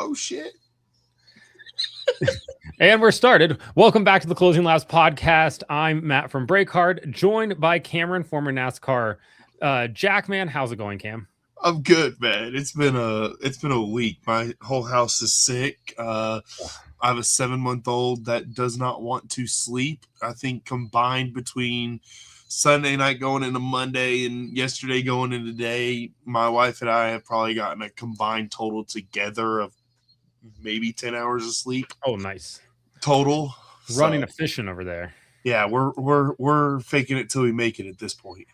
Oh, shit. And we're started. Welcome back to the Closing Laps podcast. I'm Matt from Breakhard, joined by Cameron, former NASCAR Jackman. How's it going, Cam? I'm good, man. It's been a week. My whole house is sick. I have a 7-month-old that does not want to sleep. I think combined between Sunday night going into Monday and yesterday going into today, my wife and I have probably gotten a combined total together of maybe 10 hours of sleep. Oh, nice. Total. Running efficient over there. Yeah, we're faking it till we make it at this point.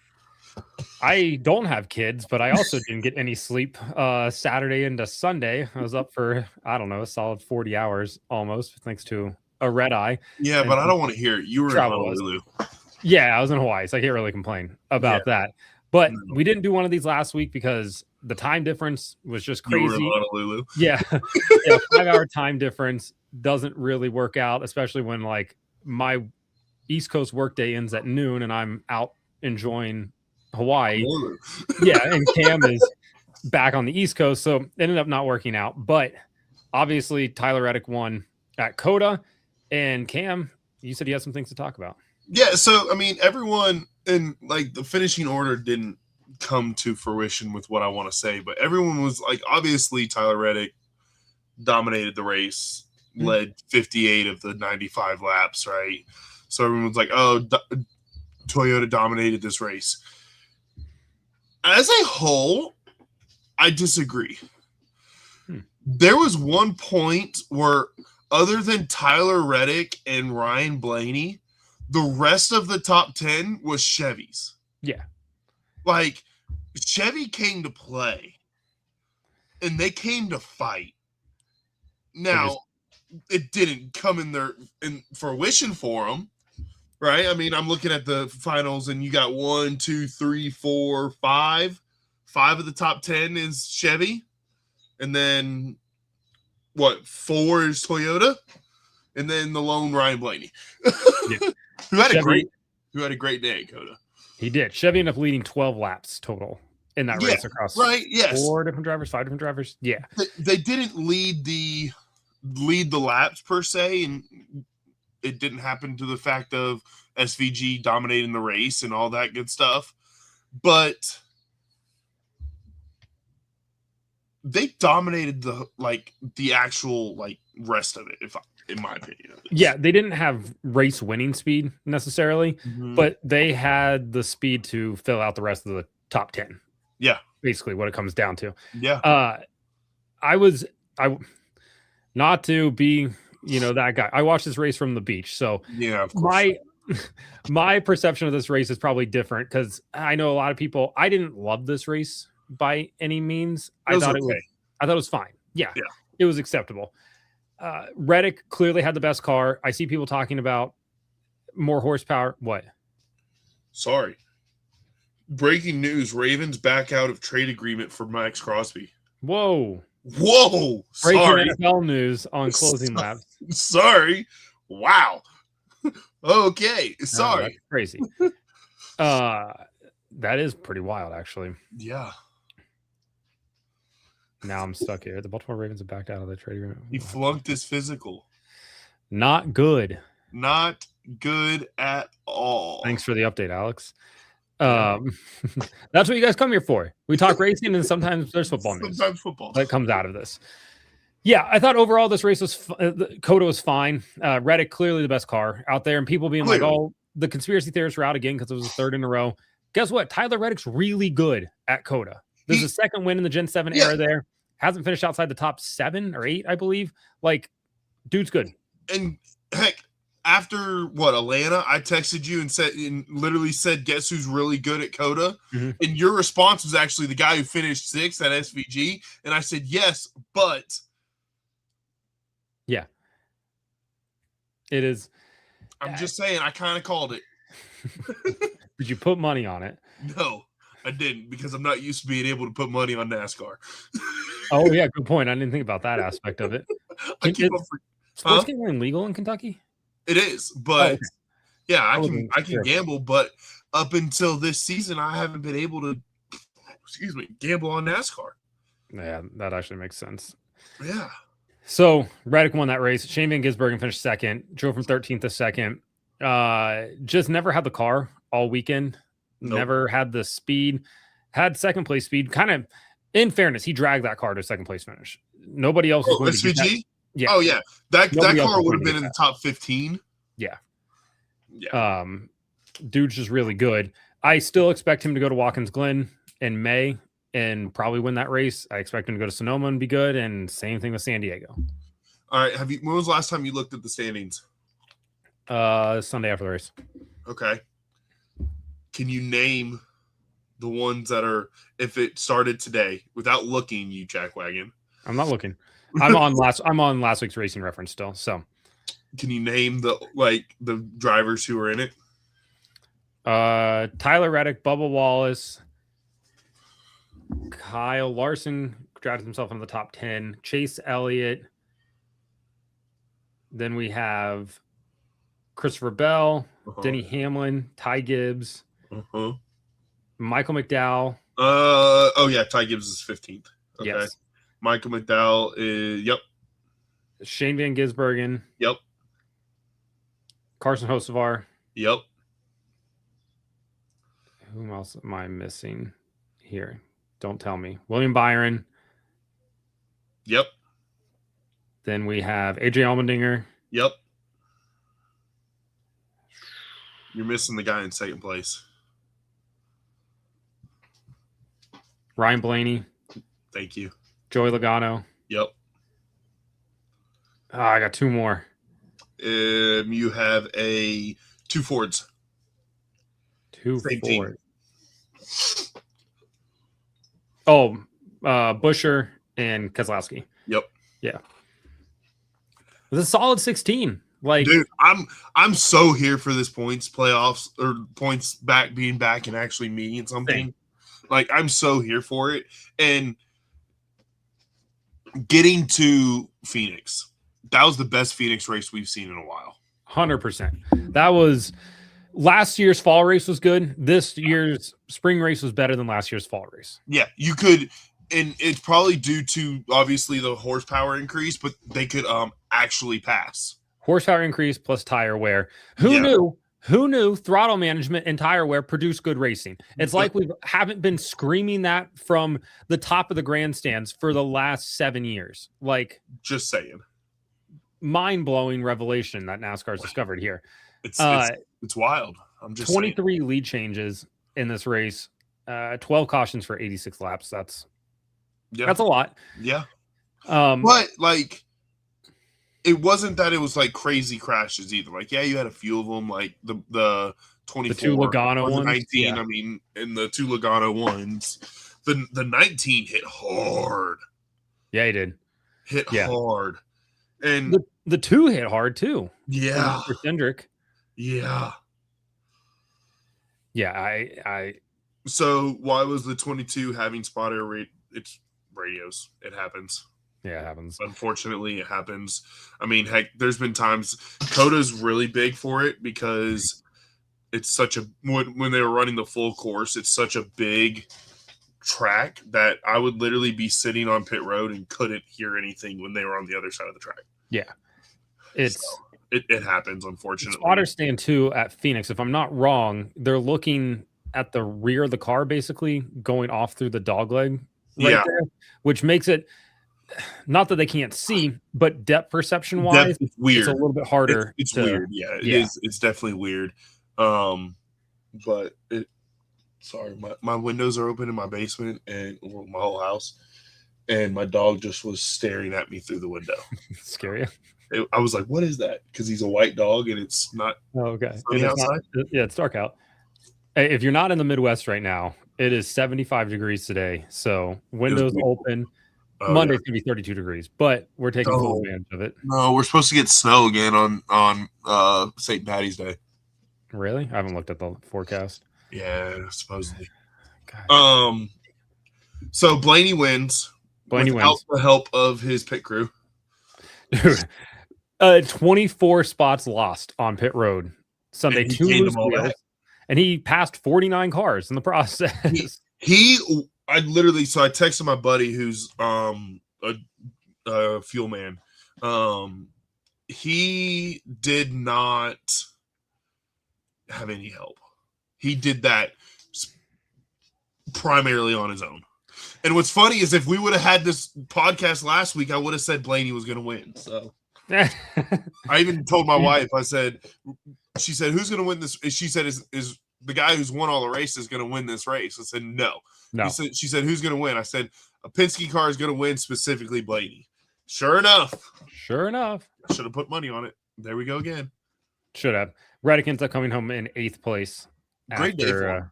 I don't have kids, but I also didn't get any sleep Saturday into Sunday. I was up for, I don't know, a solid 40 hours almost, thanks to a red eye. Yeah, but I don't want to hear it. You were in Honolulu. Yeah, I was in Hawaii, so I can't really complain about that. But we didn't do one of these last week because the time difference was just crazy. You were in Honolulu. Yeah. 5-hour time difference doesn't really work out, especially when like my East Coast workday ends at noon and I'm out enjoying Hawaii. Yeah, and Cam is back on the East Coast, so it ended up not working out. But obviously, Tyler Reddick won at COTA, and Cam, you said you had some things to talk about. Yeah, so I mean, everyone in like the finishing order didn't come to fruition with what I want to say, but everyone was like, obviously, Tyler Reddick dominated the race, led 58 of the 95 laps, right? So everyone was like, "Oh, Toyota dominated this race." As a whole, I disagree. There was one point where, other than Tyler Reddick and Ryan Blaney, the rest of the top 10 was Chevys. Yeah. Like, Chevy came to play, and they came to fight. Now, it didn't come in fruition for them. Right, I mean, I'm looking at the finals, and you got 1, 2, 3, 4, 5. 5 of the top 10 is Chevy, and then 4 is Toyota, and then the lone Ryan Blaney, who had a great day at COTA. He did. Chevy ended up leading 12 laps total in that race across 4 different drivers, 5 different drivers. Yeah, they didn't lead the laps per se, and it didn't happen to the fact of SVG dominating the race and all that good stuff. But they dominated the actual rest of it, in my opinion. Yeah, they didn't have race winning speed necessarily, but they had the speed to fill out the rest of the top 10. Yeah. Basically what it comes down to. Yeah. I not to be that guy. I watched this race from the beach. So yeah, of course. My perception of this race is probably different because I know a lot of people. I didn't love this race by any means. I thought it was fine. Yeah. It was acceptable. Reddick clearly had the best car. I see people talking about more horsepower. What? Sorry. Breaking news: Ravens back out of trade agreement for Max Crosby. Whoa. Whoa! Sorry. Breaking NFL news on Closing Laps. Sorry. Wow. Okay. Sorry. That's crazy. That is pretty wild, actually. Yeah. Now I'm stuck here. The Baltimore Ravens have backed out of the trade agreement. He flunked his physical. Not good. Not good at all. Thanks for the update, Alex. That's what you guys come here for. We talk racing, and sometimes there's football news. Sometimes football that comes out of this. Yeah, I thought overall this race was COTA was fine. Reddick clearly the best car out there, and people being like, "Oh, the conspiracy theorists were out again because it was the third in a row." Guess what? Tyler Reddick's really good at COTA. This is the second win in the Gen 7 era. There hasn't finished outside the top 7 or 8, I believe. Like, dude's good. And heck, after Atlanta, I texted you and literally said, "Guess who's really good at COTA?" And your response was actually the guy who finished 6th at SVG, and I said, "Yes, but." Yeah, it is. I'm just saying, I kind of called it. Did you put money on it? No, I didn't, because I'm not used to being able to put money on NASCAR. Oh yeah, good point. I didn't think about that aspect of it. Sports gambling legal in Kentucky? It is, but I can gamble, but up until this season, I haven't been able to gamble on NASCAR. Yeah, that actually makes sense. Yeah. So Reddick won that race. Shane Van Gisbergen finished second. Drove from 13th to second. Just never had the car all weekend. Nope. Never had the speed. Had second place speed. Kind of, in fairness, he dragged that car to second place finish. Nobody else was going to get that. Yeah. Oh yeah, that car would have been in the top 15. Yeah. Yeah. Dude's just really good. I still expect him to go to Watkins Glen in May and probably win that race. I expect him to go to Sonoma and be good, and same thing with San Diego. All right. When was the last time you looked at the standings? Sunday after the race. Okay. Can you name the ones that are, if it started today, without looking, you jackwagon? I'm not looking. I'm on last week's Racing Reference still. So, can you name the drivers who are in it? Tyler Reddick, Bubba Wallace, Kyle Larson drafted himself into the top 10. Chase Elliott. Then we have Christopher Bell, Denny Hamlin, Ty Gibbs, Michael McDowell. Oh yeah, Ty Gibbs is 15th. Okay. Yes. Michael McDowell is Shane Van Gisbergen. Yep. Carson Hocevar. Yep. Whom else am I missing here? Don't tell me. William Byron. Yep. Then we have AJ Allmendinger. Yep. You're missing the guy in second place. Ryan Blaney. Thank you. Joey Logano. Yep. I got two more. You have two Fords. Two Same Fords. Team. Oh, Buescher and Keselowski. Yep. Yeah. It was a solid 16. Like, dude, I'm so here for this points playoffs or points being back and actually meaning something. Same. Like, I'm so here for it. And getting to Phoenix, that was the best Phoenix race we've seen in a while. 100%. That was last year's fall race was good. This year's spring race was better than last year's fall race. Yeah, you could, and it's probably due to obviously the horsepower increase, but they could actually pass. Horsepower increase plus tire wear. Who knew? Who knew throttle management and tire wear produce good racing? It's like we haven't been screaming that from the top of the grandstands for the last 7 years. Like, just saying. Mind-blowing revelation that NASCAR's discovered here. It's wild. I'm just 23 saying. Lead changes in this race, 12 cautions for 86 laps. That's a lot. Yeah. But like, it wasn't that it was like crazy crashes either. Like, yeah, you had a few of them, like the 24, the two Logano ones, 19. Yeah. I mean, and the two Logano ones. The 19 hit hard. Yeah, he did. Hit hard. And the two hit hard too. Yeah. For Cindric. Yeah. Yeah, I So why was the 22 having spotter it's radios? It happens. Yeah, it happens. Unfortunately, it happens. I mean, heck, there's been times Coda's really big for it because it's such a when they were running the full course, it's such a big track that I would literally be sitting on pit road and couldn't hear anything when they were on the other side of the track. Yeah. It happens, unfortunately. Spotter stand too at Phoenix. If I'm not wrong, they're looking at the rear of the car, basically going off through the dogleg there, which makes it not that they can't see, but depth perception wise, it's weird. It's a little bit harder. It's weird. Yeah, it is. It's definitely weird. But sorry, my windows are open in my basement and my whole house, and my dog just was staring at me through the window. Scary. I was like, "What is that?" Because he's a white dog and it's not. Oh, okay. Sunny outside. It's dark out. Hey, if you're not in the Midwest right now, it is 75 degrees today, so windows open. Monday's gonna be 32 degrees, but we're taking full advantage of it. No, we're supposed to get snow again on St. Patty's Day. Really? I haven't looked at the forecast. Yeah, supposedly. God. So Blaney wins. Without the help of his pit crew. Dude, 24 spots lost on pit road Sunday. 2 loose wheels, and he passed 49 cars in the process. I texted my buddy who's a fuel man, He did not have any help. He did that primarily on his own. And what's funny is if we would have had this podcast last week, I would have said Blaney was going to win. So I even told my wife, she said, who's going to win this? She said, is the guy who's won all the races going to win this race? I said, no. She said, who's going to win? I said, a Penske car is going to win, specifically Blaney. Sure enough. I should have put money on it. There we go again. Should have. Reddick ends up coming home in 8th place. Great day for him.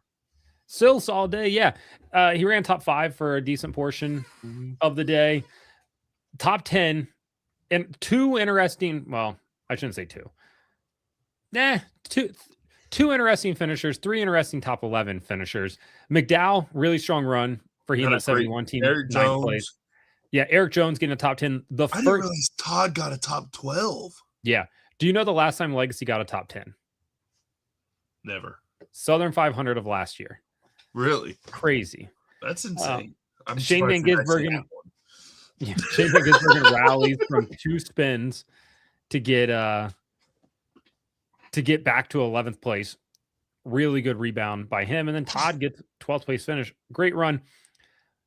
Still solid day, yeah. He ran top 5 for a decent portion of the day. Top 10. And 2 interesting, well, I shouldn't say 2. Two interesting finishers, 3 interesting top 11 finishers. McDowell, really strong run for he in that 71 team. Eric Jones. Place. Yeah, Eric Jones getting a top 10. I didn't realize Todd got a top 12. Yeah. Do you know the last time Legacy got a top 10? Never. Southern 500 of last year. Really? Crazy. That's insane. Shane Van Gisbergen. Yeah, Shane Van Gisbergen rallies from 2 spins to get back to 11th place. Really good rebound by him. And then Todd gets 12th place finish. Great run.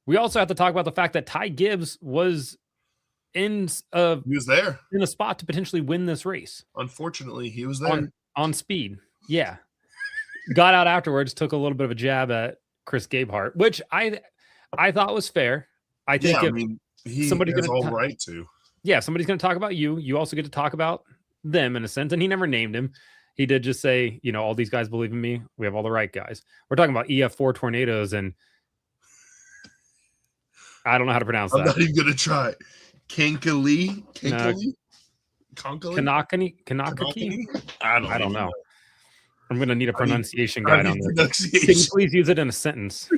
We also have to talk about the fact that Ty Gibbs was he was there in a spot to potentially win this race. Unfortunately, he was there on speed. Yeah. Got out afterwards, took a little bit of a jab at Chris Gabehart, which I thought was fair. I think somebody's has all right to. Yeah, somebody's going to talk about you. You also get to talk about them in a sense. And he never named him. He did just say, all these guys believe in me. We have all the right guys. We're talking about EF4 Tornadoes, and I don't know how to pronounce that. I'm not even going to try. Kankali? Kanakani? I don't know. I'm going to need a pronunciation guide on this. Can you please use it in a sentence?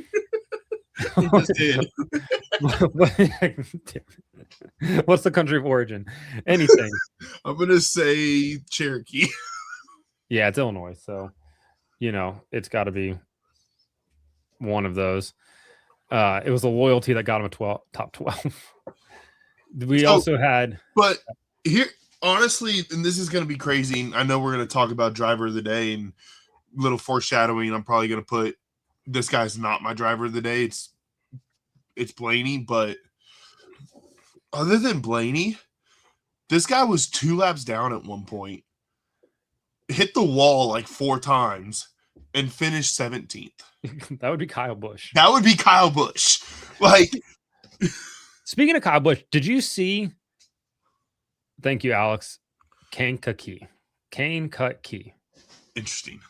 What's the country of origin? Anything. I'm going to say Cherokee. Yeah, it's Illinois. So, it's got to be one of those. It was the loyalty that got him a top 12. We also had. But here, honestly, and this is going to be crazy. I know we're going to talk about driver of the day and little foreshadowing. I'm probably going to put this guy's not my driver of the day. It's Blaney. But other than Blaney, this guy was 2 laps down at one point, hit the wall like 4 times, and finished 17th. That would be Kyle Busch. Like, speaking of Kyle Busch, did you see? Thank you, Alex. Kankakee. Interesting.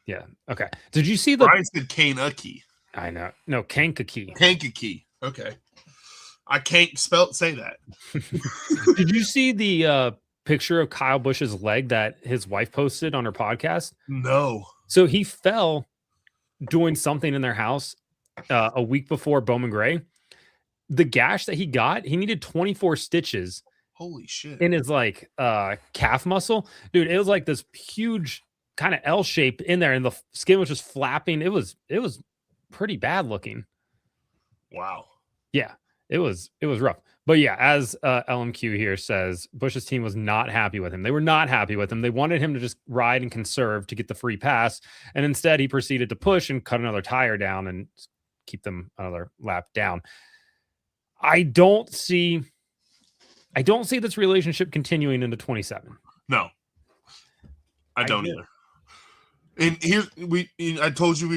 Yeah. Okay. Did you see Brian said Kankakee. I know. No, Kankakee. Okay. I can't say that. Did you see the picture of Kyle Busch's leg that his wife posted on her podcast? No. So he fell doing something in their house a week before Bowman Gray. The gash that he got, he needed 24 stitches. Holy shit. In his calf muscle. Dude, it was like this huge kind of L shape in there, and the skin was just flapping. It was pretty bad looking. Wow. Yeah, it was rough. But yeah, as LMQ here says, Busch's team was not happy with him. They were not happy with him. They wanted him to just ride and conserve to get the free pass. And instead he proceeded to push and cut another tire down and keep them another lap down. I don't see this relationship continuing into 27. No, I don't either. And here I told you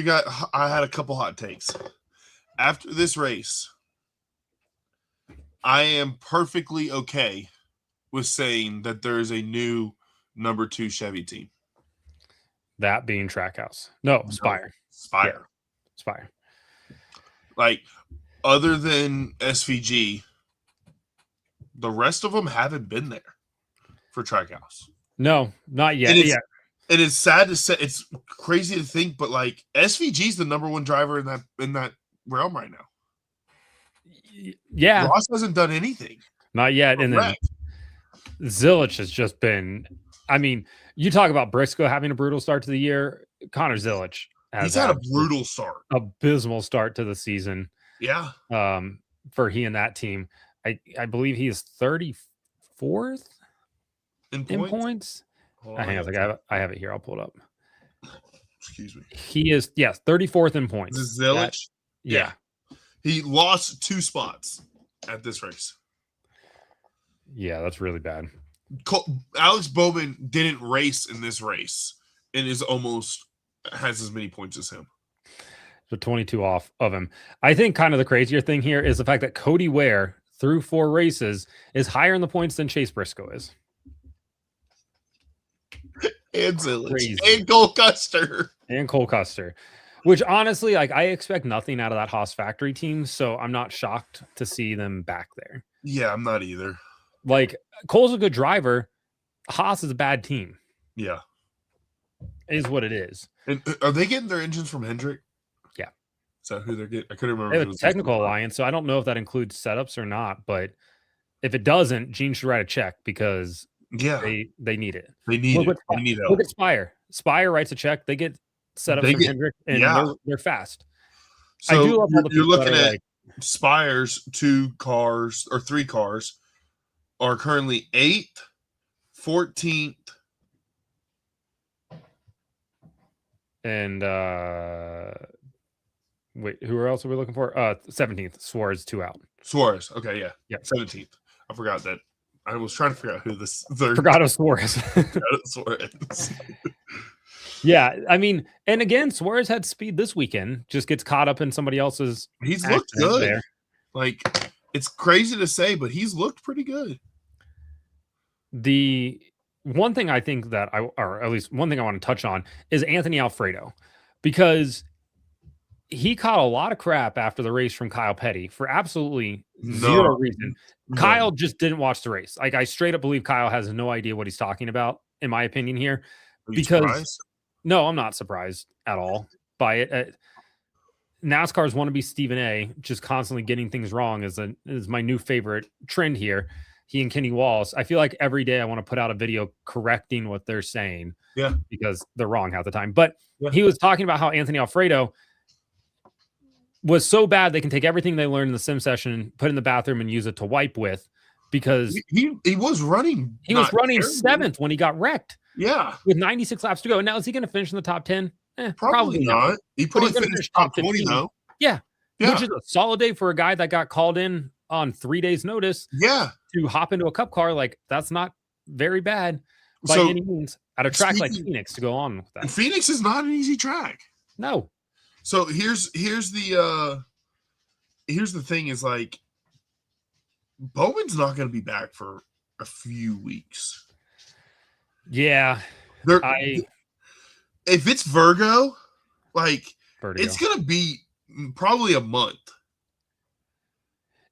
I had a couple hot takes. After this race, I am perfectly okay with saying that there is a new number 2 Chevy team. That being Trackhouse. No, Spire. Yeah. Spire. Like, other than SVG, the rest of them haven't been there for Trackhouse. No, not yet. And it's sad to say, it's crazy to think, but like SVG is the number 1 driver in that realm right now. Yeah, Ross hasn't done anything. Not yet. And then Zilich has just been. I mean, you talk about Briscoe having a brutal start to the year. Connor Zilich he's had a brutal start, abysmal start to the season. Yeah. For he and that team, I believe he is 34 34th in in points. points. Hang on, I have it here. I'll pull it up. Excuse me. He is 34th in points. Is this Zilich? Yeah. He lost 2 spots at this race. Yeah, that's really bad. Alex Bowman didn't race in this race and has as many points as him. So 22 off of him. I think kind of the crazier thing here is the fact that Cody Ware through 4 races is higher in the points than Chase Briscoe is. And Zilich. And Cole Custer. Which honestly, like, I expect nothing out of that Haas factory team, so I'm not shocked to see them back there. Yeah, I'm not either. Like, Cole's a good driver. Haas is a bad team. Yeah. Is what it is. And are they getting their engines from Hendrick? Yeah. Is that who they're getting? I couldn't remember. They have a technical alliance, so I don't know if that includes setups or not, but if it doesn't, Gene should write a check because they need it. They need it. They need help. Look at Spire. Spire writes a check. They get set up from Hendrick, and they're fast. So I do love all the you're looking at like, Spire's 3 cars are currently 8th, 14th, and wait, who else are we looking for? 17th. Suarez 2 out. Suarez. Okay, yeah. 17th. I forgot that. I was trying to figure out who this third. Forgot of Suarez. Suarez. Yeah, I mean, and again, Suarez had speed this weekend. Just gets caught up in somebody else's. He's looked good. There. Like, it's crazy to say, but he's looked pretty good. The one thing I think that or at least one thing I want to touch on is Anthony Alfredo, because he caught a lot of crap after the race from Kyle Petty for absolutely zero reason. No. Kyle just didn't watch the race. Like, I straight up believe Kyle has no idea what he's talking about, in my opinion here. Because no, I'm not surprised at all by it. NASCAR's wannabe Stephen A. just constantly getting things wrong is my new favorite trend here. He and Kenny Wallace. I feel like every day I want to put out a video correcting what they're saying. Yeah. Because they're wrong half the time. But he was talking about how Anthony Alfredo was so bad they can take everything they learned in the sim session, put it in the bathroom, and use it to wipe with, because he was running. He was running 7th when he got wrecked. Yeah, with 96 laps to go. And now is he going to finish in the top 10? Probably not. He probably finished top 20 though. Yeah, which is a solid day for a guy that got called in on 3 days' notice. Yeah, to hop into a Cup car, like, that's not very bad by any means at a track like Phoenix to go on with that. Phoenix is not an easy track. No. So here's the thing is, like, Bowman's not going to be back for a few weeks. Yeah. If it's Virgo, it's going to be probably a month.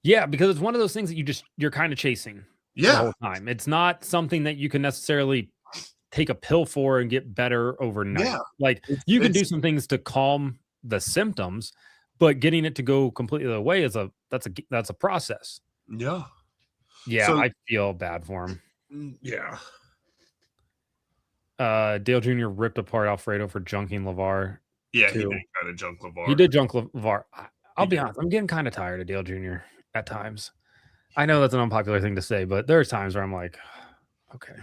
Yeah, because it's one of those things that you're kind of chasing the whole time. It's not something that you can necessarily take a pill for and get better overnight. Yeah. Like, you can do some things to calm the symptoms, but getting it to go completely away that's a process. Yeah. Yeah, so, I feel bad for him. Yeah. Dale Jr. ripped apart Alfredo for junking LeVar. Yeah, he did kind of junk LeVar. He did junk LeVar. I'll be honest, I'm getting kind of tired of Dale Jr. at times. I know that's an unpopular thing to say, but there's times where I'm like, okay.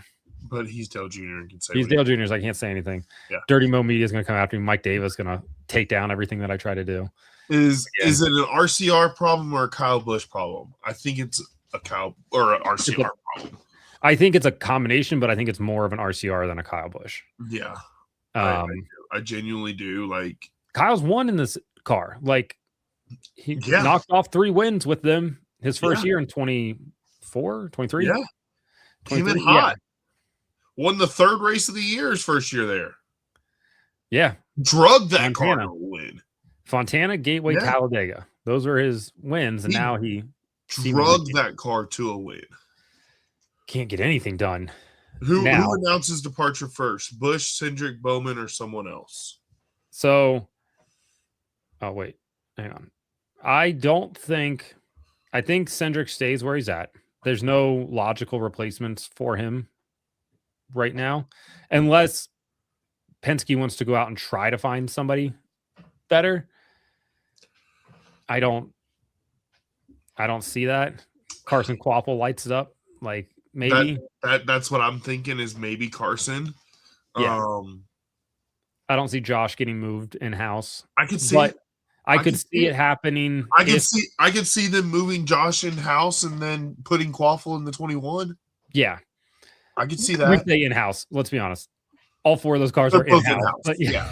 But he's Dale Jr. and can say he's Dale Jr. So I can't say anything. Yeah. Dirty Mo Media is going to come after me. Mike Davis is going to take down everything that I try to do. Is it an RCR problem or a Kyle Busch problem? I think it's a Kyle or an RCR problem. I think it's a combination, but I think it's more of an RCR than a Kyle Busch. Yeah. I genuinely do. Like, Kyle's won in this car. Like, he knocked off 3 wins with them his first year in 24, 23. Yeah. Came in hot. Won the 3rd race of the year his first year there. Yeah. Drugged that car to win. Fontana, Gateway, Talladega. Those were his wins, and now he drugged that car to a win. Can't get anything done. Who announces departure first? Busch, Cindric, Bowman, or someone else? So, oh, wait. Hang on. I think Cindric stays where he's at. There's no logical replacements for him right now, unless Penske wants to go out and try to find somebody better. I don't see that. Carson Kvapil lights it up. Like, maybe. That's what I'm thinking is maybe Carson. Yeah. I don't see Josh getting moved in house. I could see, but I could see it happening. I could see them moving Josh in house and then putting Quaffle in the 21. Yeah, I could see that. We say in house. Let's be honest. All four of those cars They're are both in house. Yeah.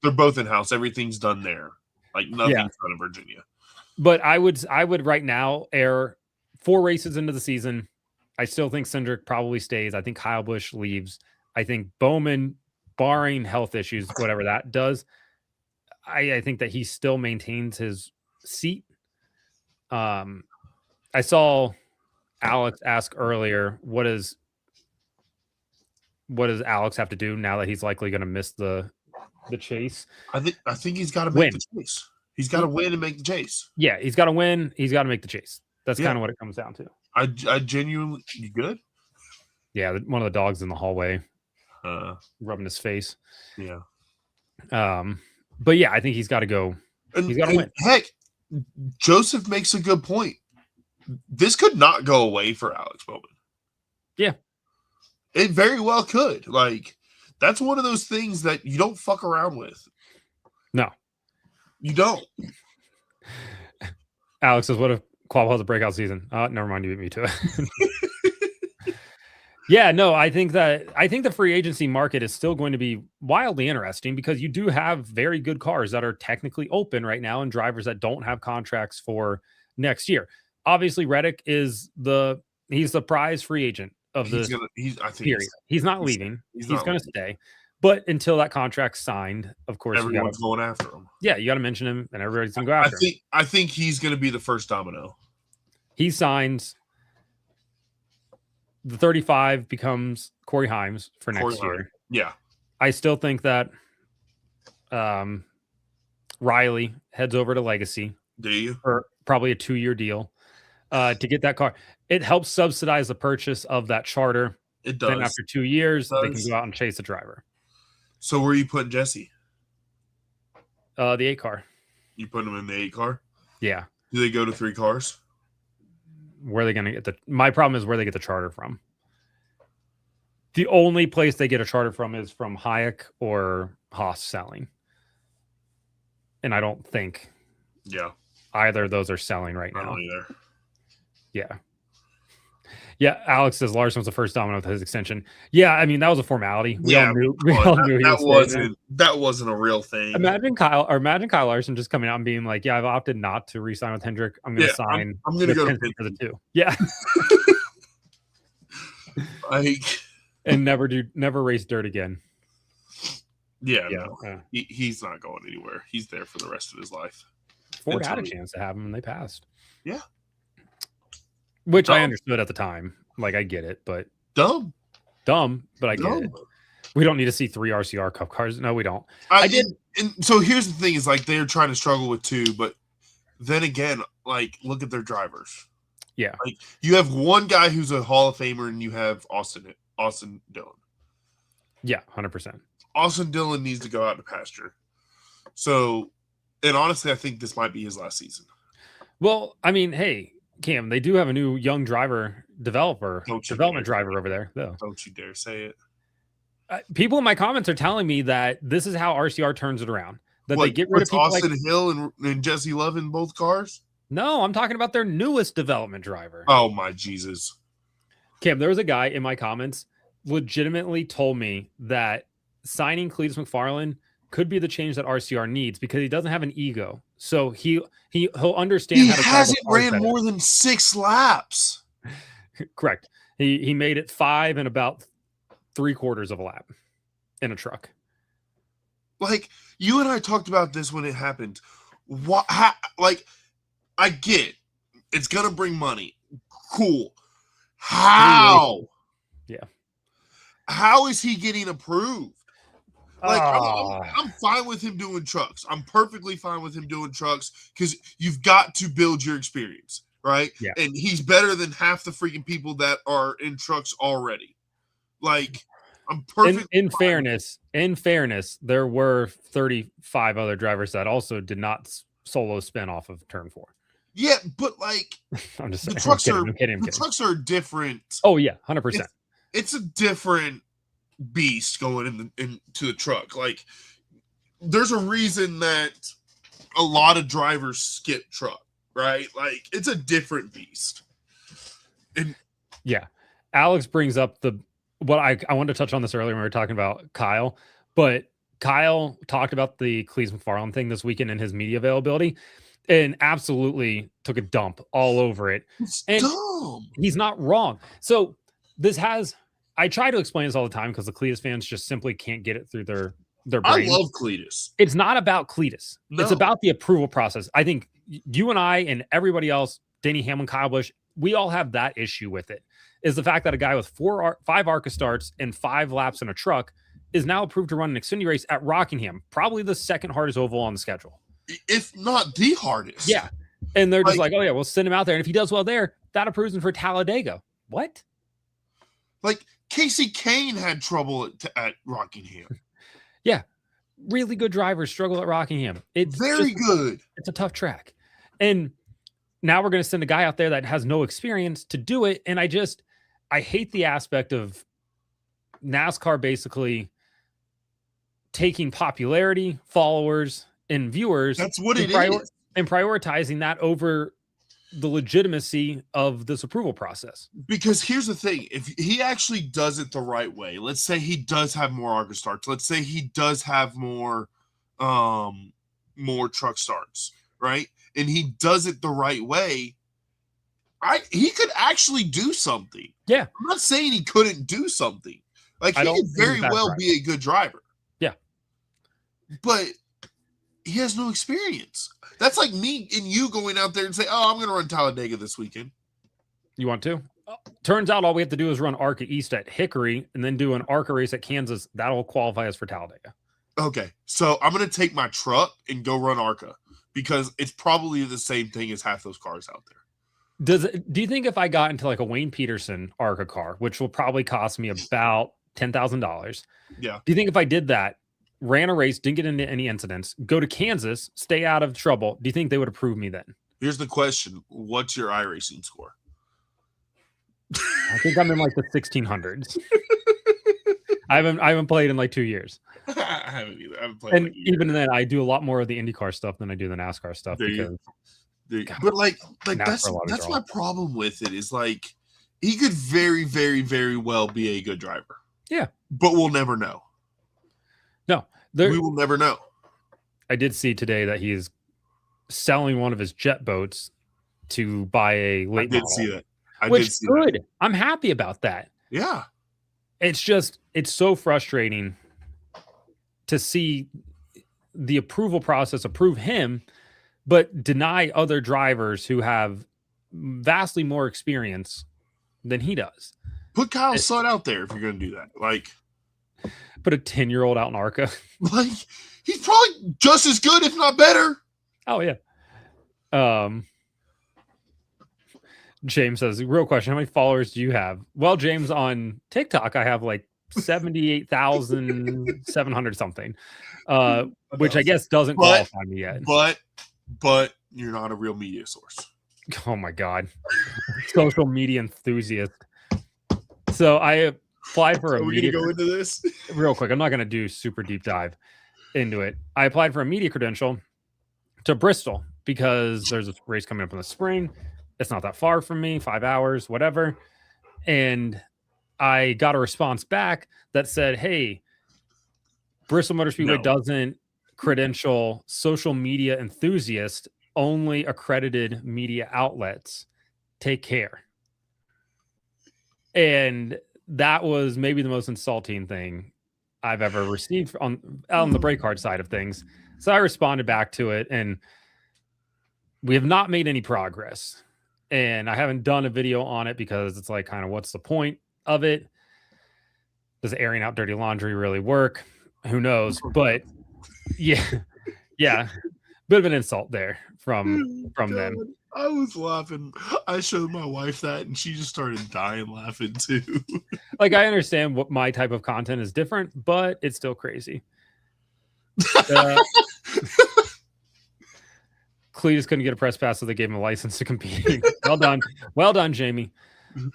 They're both in house. Everything's done there. Like nothing's done in Virginia. But I would right now air 4 races into the season. I still think Cindric probably stays. I think Kyle Busch leaves. I think Bowman, barring health issues, whatever that does, I think that he still maintains his seat. I saw Alex ask earlier, what does Alex have to do now that he's likely going to miss the chase? I think he's got to make the chase. He's got to win and make the chase. Yeah, he's got to win. He's got to make the chase. That's kind of what it comes down to. I genuinely, you good? Yeah, one of the dogs in the hallway rubbing his face. Yeah. But yeah, I think he's got to go. He's got to win. Heck, Joseph makes a good point. This could not go away for Alex Bowman. Yeah. It very well could. Like, that's one of those things that you don't fuck around with. No. You don't. Alex says, what if Quabbel has a breakout season? Never mind, you beat me to it. Yeah, no, I think the free agency market is still going to be wildly interesting because you do have very good cars that are technically open right now and drivers that don't have contracts for next year. Obviously, Reddick is he's the prize free agent of the period. He's not leaving. He's going to stay. But until that contract's signed, of course, everyone's going after him. Yeah, you got to mention him, and everybody's going to go after him. I think he's going to be the first domino. He signs. The 35 becomes Corey Himes for next year. Yeah. I still think that Riley heads over to Legacy. Do you? For probably a 2-year deal to get that car. It helps subsidize the purchase of that charter. It does. Then after 2 years, they can go out and chase a driver. So where are you putting Jesse? The 8 car. You put him in the 8 car? Yeah. Do they go to 3 cars? Where are they going to get my problem is where they get the charter from. The only place they get a charter from is from Hayek or Haas selling. And I don't think either of those are selling right now. I don't either. Yeah. Yeah, Alex says Larson was the first domino with his extension. Yeah, I mean, that was a formality. We all knew that wasn't a real thing. Imagine Kyle Larson just coming out and being like, yeah, I've opted not to re-sign with Hendrick. I'm going to sign. I'm going to go for the 2. Yeah. And never race dirt again. Yeah. No. He's not going anywhere. He's there for the rest of his life. Ford had a chance to have him and they passed. Yeah. Which I understood at the time. Like, I get it, but dumb, but I get it. We don't need to see 3 RCR Cup cars. No, we don't. I did. And so here's the thing: is like they're trying to struggle with 2, but then again, like look at their drivers. Yeah, like you have one guy who's a Hall of Famer, and you have Austin Dillon. Yeah, 100%. Austin Dillon needs to go out to pasture. So, and honestly, I think this might be his last season. Well, I mean, hey. Cam, they do have a new young development driver over there, though. Don't you dare say it. People in my comments are telling me that this is how RCR turns it around. That they get rid of people Austin Hill and Jesse Love in both cars? No, I'm talking about their newest development driver. Oh, my Jesus. Cam, there was a guy in my comments legitimately told me that signing Cletus McFarland could be the change that RCR needs because he doesn't have an ego. So he'll understand. He hasn't ran more than 6 laps. Correct. He made it 5 in about 3/4 of a lap in a truck. Like you and I talked about this when it happened. I get it's gonna bring money. Cool. How? Yeah. How is he getting approved? Like, I'm fine with him doing trucks. I'm perfectly fine with him doing trucks because you've got to build your experience, right? Yeah. And he's better than half the freaking people that are in trucks already. Like, I'm perfect. In fairness, there were 35 other drivers that also did not solo spin off of turn 4. Yeah, but like I'm just the saying. trucks I'm kidding. the trucks are different. Oh yeah, 100%. It's a different beast going into the truck. Like there's a reason that a lot of drivers skip truck, right? Like it's a different beast. And yeah, Alex brings up what I wanted to touch on this earlier when we were talking about Kyle, but Kyle talked about the Cleese McFarland thing this weekend in his media availability and absolutely took a dump all over it. it's And dumb. he's not wrong. So I try to explain this all the time because the Cletus fans just simply can't get it through their brain. I love Cletus. It's not about Cletus. No. It's about the approval process. I think you and I and everybody else, Denny Hamlin, Kyle Busch, we all have that issue with it. Is the fact that a guy with 5 ARCA starts and 5 laps in a truck is now approved to run an Xfinity race at Rockingham, probably the second hardest oval on the schedule, if not the hardest. Yeah, and they're just like, oh yeah, we'll send him out there, and if he does well there, that approves him for Talladega. What? Like Casey Kane had trouble at Rockingham. Yeah, really good drivers struggle at Rockingham. It's very good. It's a tough track, and now we're going to send a guy out there that has no experience to do it. And I hate the aspect of NASCAR basically taking popularity, followers, and viewers. That's what it is. And prioritizing that over the legitimacy of this approval process. Because here's the thing. If he actually does it the right way, let's say he does have more ARCA starts. Let's say he does have more truck starts, right? And he does it the right way, he could actually do something. Yeah. I'm not saying he couldn't do something. Like, he could very well be a good driver. Yeah. But he has no experience. That's like me and you going out there and say, oh, I'm going to run Talladega this weekend. You want to? Turns out all we have to do is run ARCA East at Hickory and then do an ARCA race at Kansas. That'll qualify us for Talladega. Okay. So I'm going to take my truck and go run ARCA because it's probably the same thing as half those cars out there. Do you think if I got into like a Wayne Peterson ARCA car, which will probably cost me about $10,000? Yeah. Do you think if I did that, ran a race, didn't get into any incidents, go to Kansas, stay out of trouble, do you think they would approve me then? Here's the question. What's your iRacing score? I think I'm in like the 1600s. I haven't played in like 2 years. I haven't either. I haven't played. And even then, I do a lot more of the IndyCar stuff than I do the NASCAR stuff. But like that's my problem with it is like he could very, very, very well be a good driver. Yeah, but we'll never know. No, we will never know. I did see today that he's selling one of his jet boats to buy a late model. See that. Which is good. I'm happy about that. Yeah. It's so frustrating to see the approval process approve him, but deny other drivers who have vastly more experience than he does. Put Kyle's son out there if you're going to do that. Like, put a 10-year-old out in ARCA. Like, he's probably just as good, if not better. Oh, yeah. James says, real question, how many followers do you have? Well, James, on TikTok, I have like 78,700 something, which I guess doesn't qualify me yet. But you're not a real media source. Oh, my God. Social media enthusiast. So I applied for a media. Go into this real quick. I'm not going to do super deep dive into it. I applied for a media credential to Bristol because there's a race coming up in the spring. It's not that far from me, 5 hours, whatever. And I got a response back that said, hey, Bristol Motor Speedway doesn't credential social media enthusiast, only accredited media outlets. Take care. And that was maybe the most insulting thing I've ever received on the brake card side of things. So I responded back to it, and we have not made any progress. And I haven't done a video on it because it's like, kind of, what's the point of it? Does airing out dirty laundry really work? Who knows? But yeah, bit of an insult there from them. I was laughing. I showed my wife that, and she just started dying laughing too. Like, I understand what my type of content is different, but it's still crazy. Cleese Cletus couldn't get a press pass, so they gave him a license to compete. Well done, Jamie.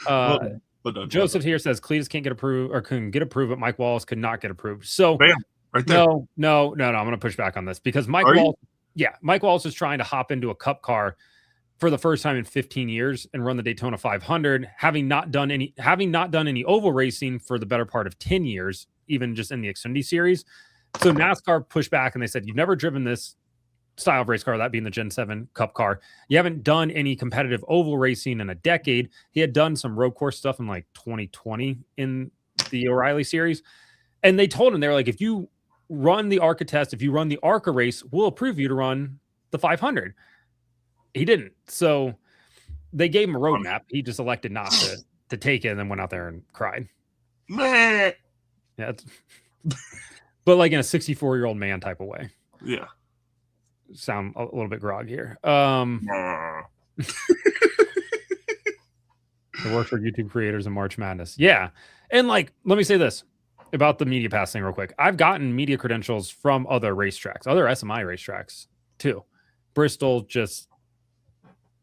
Well done. Joseph here says Cletus can't get approved or couldn't get approved, but Mike Wallace could not get approved. So bam, right there. No. I'm going to push back on this because Mike Wallace is trying to hop into a Cup car for the first time in 15 years and run the Daytona 500, having not done any oval racing for the better part of 10 years, even just in the Xfinity series. So NASCAR pushed back and they said, you've never driven this style of race car, that being the Gen 7 Cup car. You haven't done any competitive oval racing in a decade. He had done some road course stuff in like 2020 in the O'Reilly series. And they told him, they were like, if you run the ARCA test, if you run the ARCA race, we'll approve you to run the 500. He didn't. So they gave him a roadmap. He just elected not to take it and then went out there and cried. Meh. Yeah. But like in a 64-year-old man type of way. Yeah. Sound a little bit grog here. It works for YouTube creators in March Madness. Yeah. And like, let me say this about the media pass thing real quick. I've gotten media credentials from other racetracks, other SMI racetracks too. Bristol just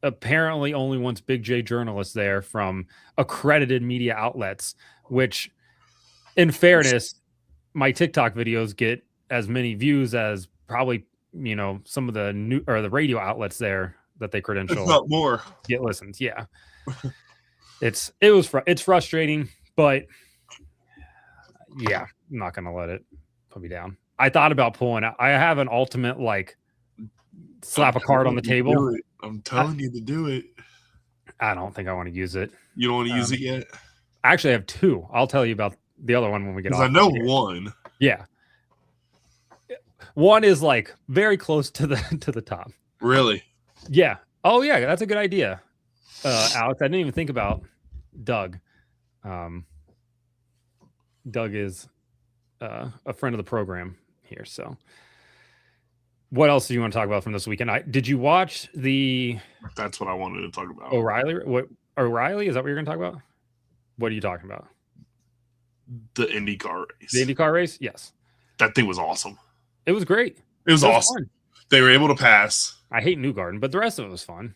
apparently only wants Big J journalists there from accredited media outlets, which in fairness, my TikTok videos get as many views as probably, some of the new or the radio outlets there that they credential. If not more. Get listens. Yeah. It's frustrating, but yeah, I'm not going to let it put me down. I thought about pulling out. I have an ultimate, like, slap a card on the table. I'm telling you to do it. I don't think I want to use it. You don't want to use it yet? I actually have two. I'll tell you about the other one when we get off. I know one. Yeah. One is like very close to the top. Really? Yeah. Oh yeah, that's a good idea. Alex, I didn't even think about Doug. Doug is a friend of the program here. So what else do you want to talk about from this weekend? Did you watch the That's what I wanted to talk about. O'Reilly? Is that what you're going to talk about? What are you talking about? The IndyCar race. The IndyCar race? Yes. That thing was awesome. It was great. It was awesome. Fun. They were able to pass. I hate Newgarden, but the rest of it was fun.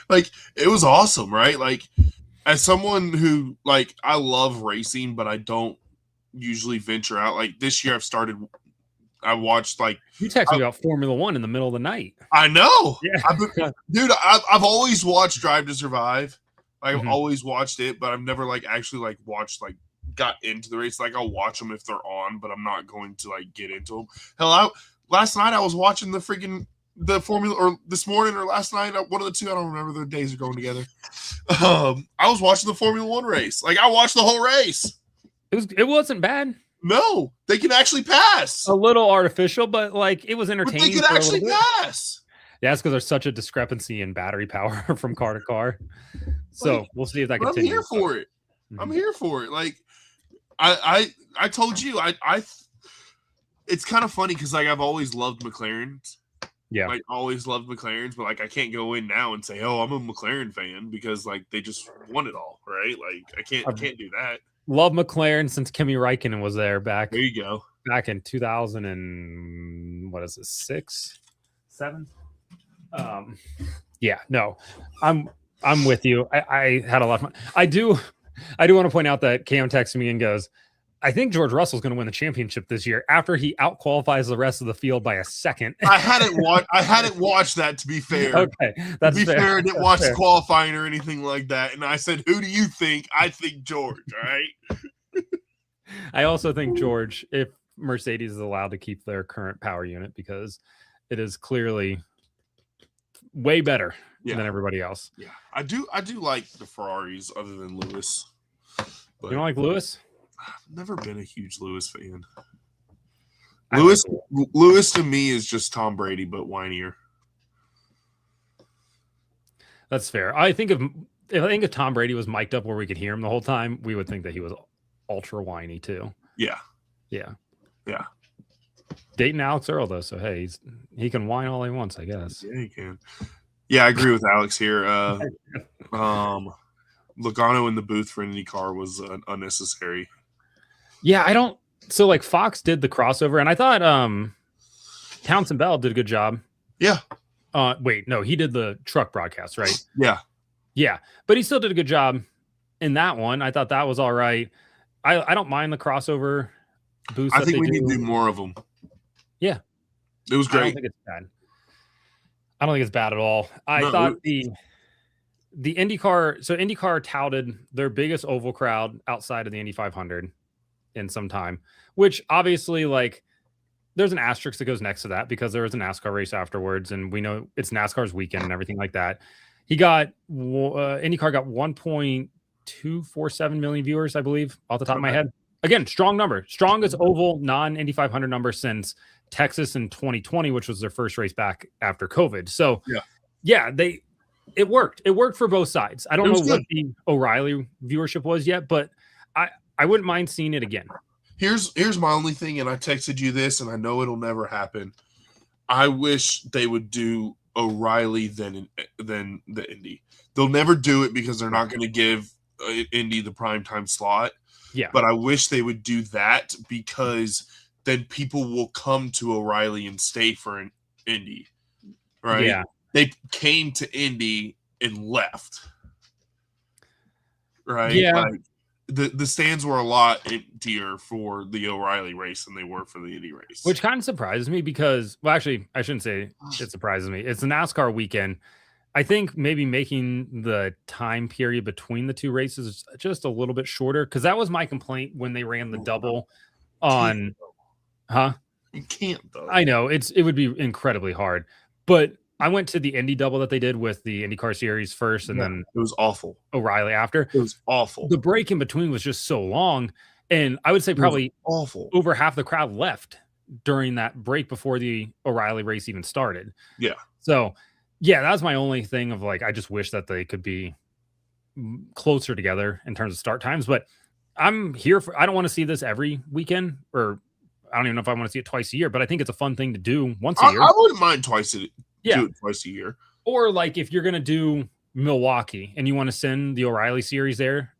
Like, it was awesome, right? Like, as someone who, like, I love racing, but I don't usually venture out. Like, this year I watched, like... You texted me about Formula One in the middle of the night. I know. Yeah. I've always watched Drive to Survive. I've always watched it, but I've never, like, actually, like, watched, like, got into the race. Like, I'll watch them if they're on, but I'm not going to, like, get into them. Hell, last night I was watching the Formula, or this morning or last night, one of the two, I don't remember, the days are going together. I was watching the Formula One race. Like, I watched the whole race. It wasn't bad. No, they can actually pass. A little artificial, but like it was entertaining. But they could actually pass. Yeah, that's because there's such a discrepancy in battery power from car to car. So like, we'll see if that continues. I'm here for it. I'm here for it. Like I told you, it's kind of funny because like I've always loved McLarens. Yeah, like always loved McLarens, but like I can't go in now and say, "Oh, I'm a McLaren fan," because like they just won it all, right? Like I can't do that. Love McLaren since Kimi Räikkönen was there back. There you go. Back in 2000 and what is it, 6, 7? Yeah, no, I'm with you. I had a lot of fun. I do want to point out that Cam texted me and goes, I think George Russell's going to win the championship this year after he out-qualifies the rest of the field by a second. I hadn't watched that, to be fair. Okay, that's to be fair. I didn't watch the qualifying or anything like that. And I said, who do you think? I think George, all right? I also think George, if Mercedes is allowed to keep their current power unit, because it is clearly way better than everybody else. Yeah, I do like the Ferraris other than Lewis. But you don't like Lewis? I've never been a huge Lewis fan. Lewis to me is just Tom Brady, but whinier. That's fair. I think if Tom Brady was mic'd up where we could hear him the whole time, we would think that he was ultra whiny too. Yeah. Dating Alex Earl though, so hey, he can whine all he wants, I guess. Yeah, he can. Yeah, I agree with Alex here. Logano in the booth for IndyCar was unnecessary. Yeah, I don't. So like Fox did the crossover, and I thought Townsend Bell did a good job. Yeah, Wait, no, he did the truck broadcast, right? Yeah. Yeah, but he still did a good job in that one. I thought that was all right. I don't mind the crossover boosts. I think we need to do more of them. Yeah, it was great. I don't think it's bad. I don't think it's bad at all. I thought the IndyCar. So IndyCar touted their biggest oval crowd outside of the Indy 500 in some time, which obviously like there's an asterisk that goes next to that because there was a NASCAR race afterwards, and we know it's NASCAR's weekend and everything like that. He got IndyCar got 1.247 million viewers, I believe, off the top of my head. Again, strong number, strongest oval non-Indy 500 number since Texas in 2020, which was their first race back after COVID. So yeah, it worked. It worked for both sides. I don't know what the O'Reilly viewership was yet, but I wouldn't mind seeing it again. Here's my only thing, and I texted you this, and I know it'll never happen. I wish they would do O'Reilly than the Indy. They'll never do it because they're not going to give Indy the primetime slot. Yeah, but I wish they would do that because then people will come to O'Reilly and stay for an Indy, right? Yeah, they came to Indy and left, right? Yeah, like, the stands were a lot emptier for the O'Reilly race than they were for the Indy race, which kind of surprises me because, well, actually, I shouldn't say it surprises me. It's a NASCAR weekend. I think maybe making the time period between the two races just a little bit shorter, because that was my complaint when they ran the double on, You can't though. I know it would be incredibly hard, but I went to the Indy double that they did with the IndyCar series first, and then it was awful. O'Reilly after. It was awful. The break in between was just so long, and I would say probably awful. Over half the crowd left during that break before the O'Reilly race even started. Yeah. So. Yeah, that's my only thing of like, I just wish that they could be closer together in terms of start times, but I'm here for, I don't want to see this every weekend, or I don't even know if I want to see it twice a year, but I think it's a fun thing to do once a year. I wouldn't mind do it twice a year. Or like if you're going to do Milwaukee and you want to send the O'Reilly series there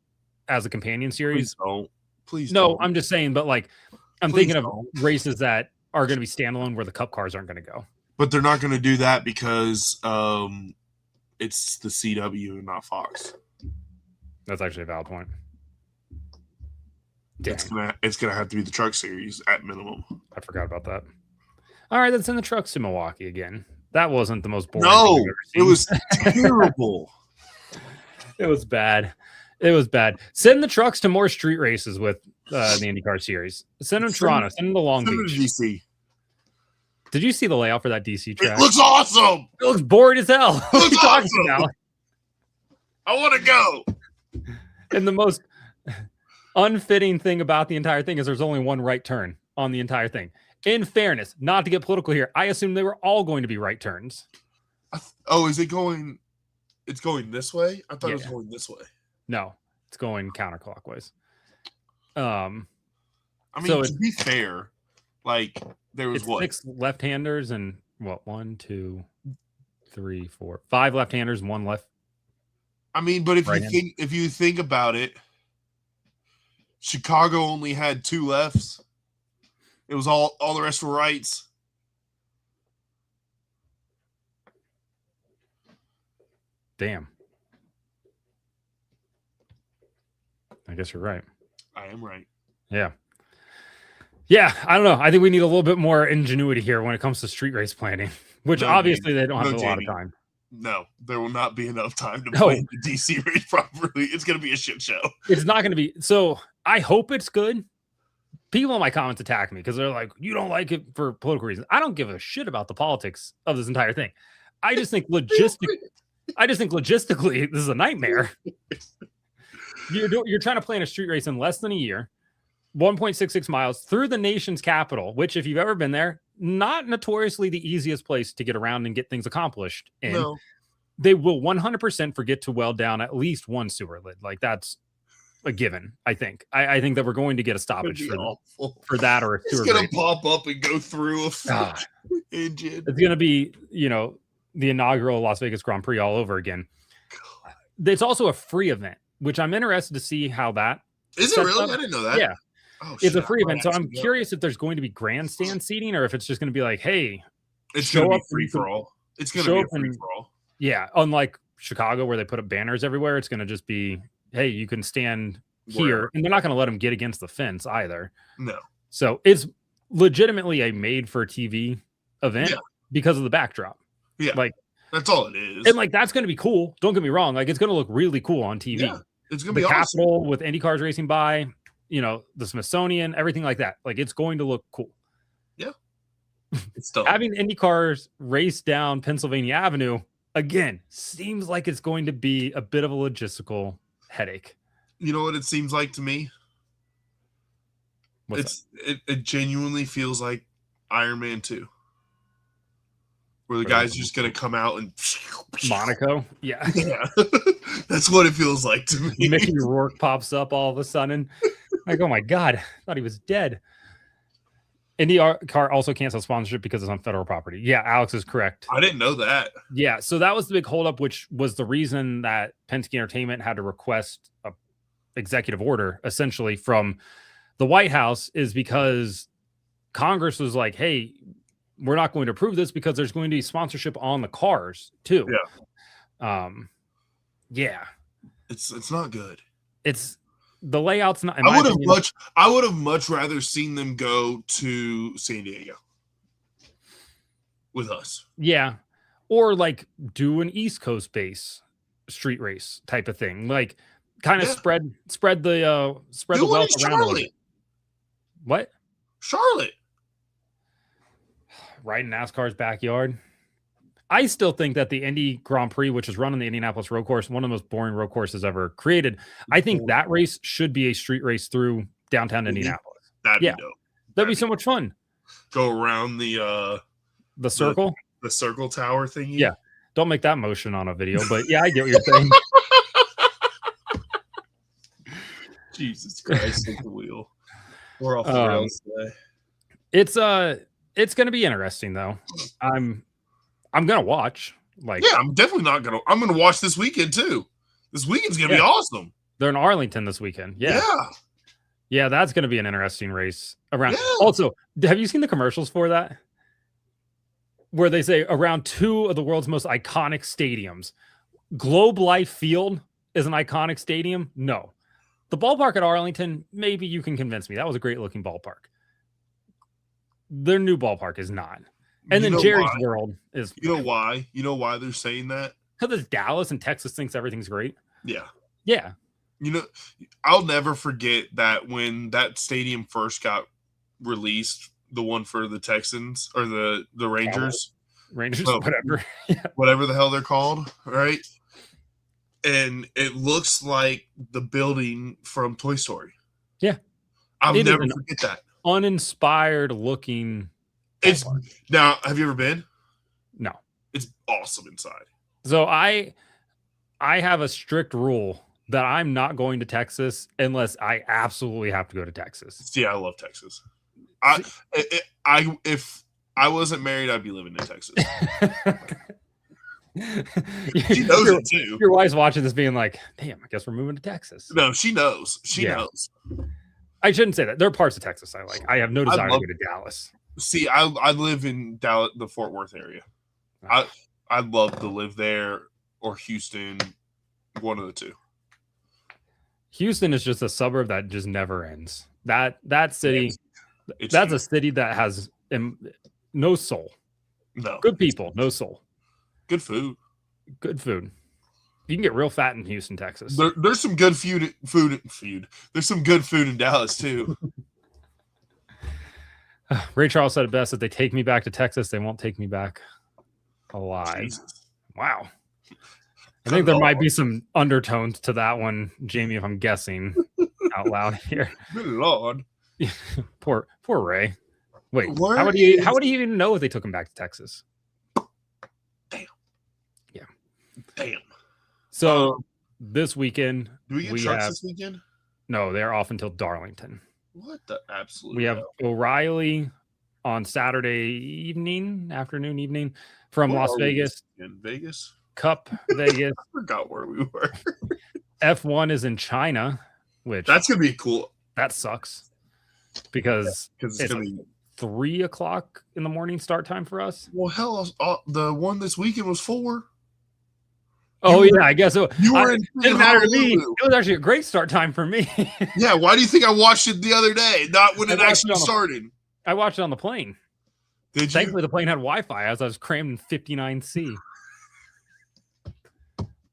as a companion series. Please no, don't. I'm just saying, but like, I'm thinking of races that are going to be standalone where the cup cars aren't going to go. But they're not going to do that because it's the CW and not Fox. That's actually a valid point. It's gonna have to be the truck series at minimum. I forgot about that. All right, let's send the trucks to Milwaukee again. That wasn't the most boring. No, it was terrible. It was bad. It was bad. Send the trucks to more street races with the IndyCar series. Send them to Toronto. Send them to Long Beach. DC. Did you see the layout for that DC track? It looks awesome. It looks boring as hell. It looks awesome. I want to go. And the most unfitting thing about the entire thing is there's only one right turn on the entire thing. In fairness, not to get political here, I assume they were all going to be right turns. Is it going? It's going this way? I thought it was going this way. No, it's going counterclockwise. I mean, so to be fair, like there was 6 left-handers and 1, 2, 3, 4, 5 left-handers and 1 left. I mean, but if you think about it, Chicago only had 2 lefts. It was all the rest were rights. Damn. I guess you're right. I am right. Yeah. Yeah, I don't know. I think we need a little bit more ingenuity here when it comes to street race planning, which obviously they don't have a lot of time. No, there will not be enough time to plan the DC race properly. It's going to be a shit show. It's not going to be. So I hope it's good. People in my comments attack me because they're like, you don't like it for political reasons. I don't give a shit about the politics of this entire thing. I just think logistically, this is a nightmare. You're trying to plan a street race in less than a year, 1.66 miles through the nation's capital, which if you've ever been there, not notoriously the easiest place to get around and get things accomplished. And no. They will 100% forget to weld down at least one sewer lid. Like that's a given. I think. I think that we're going to get a stoppage for that or a sewer. It's going to pop up and go through a engine. It's going to be, the inaugural Las Vegas Grand Prix all over again. It's also a free event, which I'm interested to see how that is. It really? I didn't know that. Yeah. It's a free event. So I'm curious if there's going to be grandstand seating or if it's just going to be like, hey, it's going to be free for all. It's going to be a free for all. Yeah, unlike Chicago where they put up banners everywhere, it's going to just be, hey, you can stand here, and they're not going to let them get against the fence either. No. So it's legitimately a made-for-TV event because of the backdrop. Yeah, like that's all it is. And like that's going to be cool. Don't get me wrong. Like it's going to look really cool on TV. Yeah, it's going to be Capitol awesome. with Indy cars racing by, the Smithsonian, everything like that. Like it's going to look cool. Yeah, it's still having Indy cars race down Pennsylvania Avenue again seems like it's going to be a bit of a logistical headache. You know what it seems like to me? It genuinely feels like Iron Man 2. Where the guy's just going to come out and... Monaco? Yeah. Yeah. That's what it feels like to me. Mickey Rourke pops up all of a sudden. Like, oh my God. I thought he was dead. IndyCar also canceled sponsorship because it's on federal property. Yeah, Alex is correct. I didn't know that. Yeah, so that was the big holdup, which was the reason that Penske Entertainment had to request a executive order, essentially, from the White House, is because Congress was like, hey, we're not going to approve this because there's going to be sponsorship on the cars too. Yeah. Yeah. It's not good. It's the layout's not. I would have much rather seen them go to San Diego with us. Yeah. Or like do an East Coast base street race type of thing. Like kind of spread the wealth around a little bit. What? Charlotte. Right in NASCAR's backyard. I still think that the Indy Grand Prix, which is run on the Indianapolis road course, one of the most boring road courses ever created, I think that race should be a street race through downtown Indianapolis. That'd be dope. That'd be so much fun. Go around the circle? The circle tower thingy? Yeah. Don't make that motion on a video, but yeah, I get what you're saying. Jesus Christ, take the wheel. We're off the rails today. It's going to be interesting though. I'm going to watch. I'm definitely not going to. I'm going to watch this weekend too. This weekend's going to be awesome. They're in Arlington this weekend. Yeah, that's going to be an interesting race around. Yeah. Also, have you seen the commercials for that? Where they say around two of the world's most iconic stadiums. Globe Life Field is an iconic stadium. No. The ballpark at Arlington, maybe you can convince me. That was a great looking ballpark. Their new ballpark is not. And then Jerry's World is. You know why? You know why they're saying that? Because it's Dallas and Texas thinks everything's great. Yeah. Yeah. I'll never forget that when that stadium first got released, the one for the Texans or the Rangers. Whatever. Whatever the hell they're called, right? And it looks like the building from Toy Story. Yeah. I'll never forget that. Uninspired looking. Now, have you ever been? No. It's awesome inside. So I have a strict rule that I'm not going to Texas unless I absolutely have to go to Texas. Yeah, I love Texas. If I wasn't married, I'd be living in Texas. She knows it too. Your wife's watching this being like, damn, I guess we're moving to Texas. No, she knows. She knows. I shouldn't say that. There are parts of Texas I like. I have no desire to go to Dallas. See, I live in Dallas, the Fort Worth area. I'd love to live there or Houston, one of the two. Houston is just a suburb that just never ends. That city, that's a city that has no soul. No. Good people, no soul. Good food. Good food. You can get real fat in Houston, Texas. There's some good food. There's some good food in Dallas too. Ray Charles said it best: if they take me back to Texas, they won't take me back alive. Jesus. Wow. I think there might be some undertones to that one, Jamie, if I'm guessing out loud here. Good Lord. Poor Ray. Wait, how would he even know if they took him back to Texas? Damn. Yeah. Damn. So this weekend, do we get trucks this weekend? No, they're off until Darlington. What the absolute? We have O'Reilly on Saturday afternoon, evening from Las Vegas. In Vegas? Cup Vegas. I forgot where we were. F1 is in China, which that's gonna be cool. That sucks because it's gonna be 3 o'clock in the morning start time for us. Well, hell, the one this weekend was 4. Oh, yeah, I guess so. It didn't matter to me. It was actually a great start time for me. Yeah, why do you think I watched it the other day? Not when it actually started. I watched it on the plane. Did you? Thankfully, the plane had Wi-Fi as I was crammed in 59C.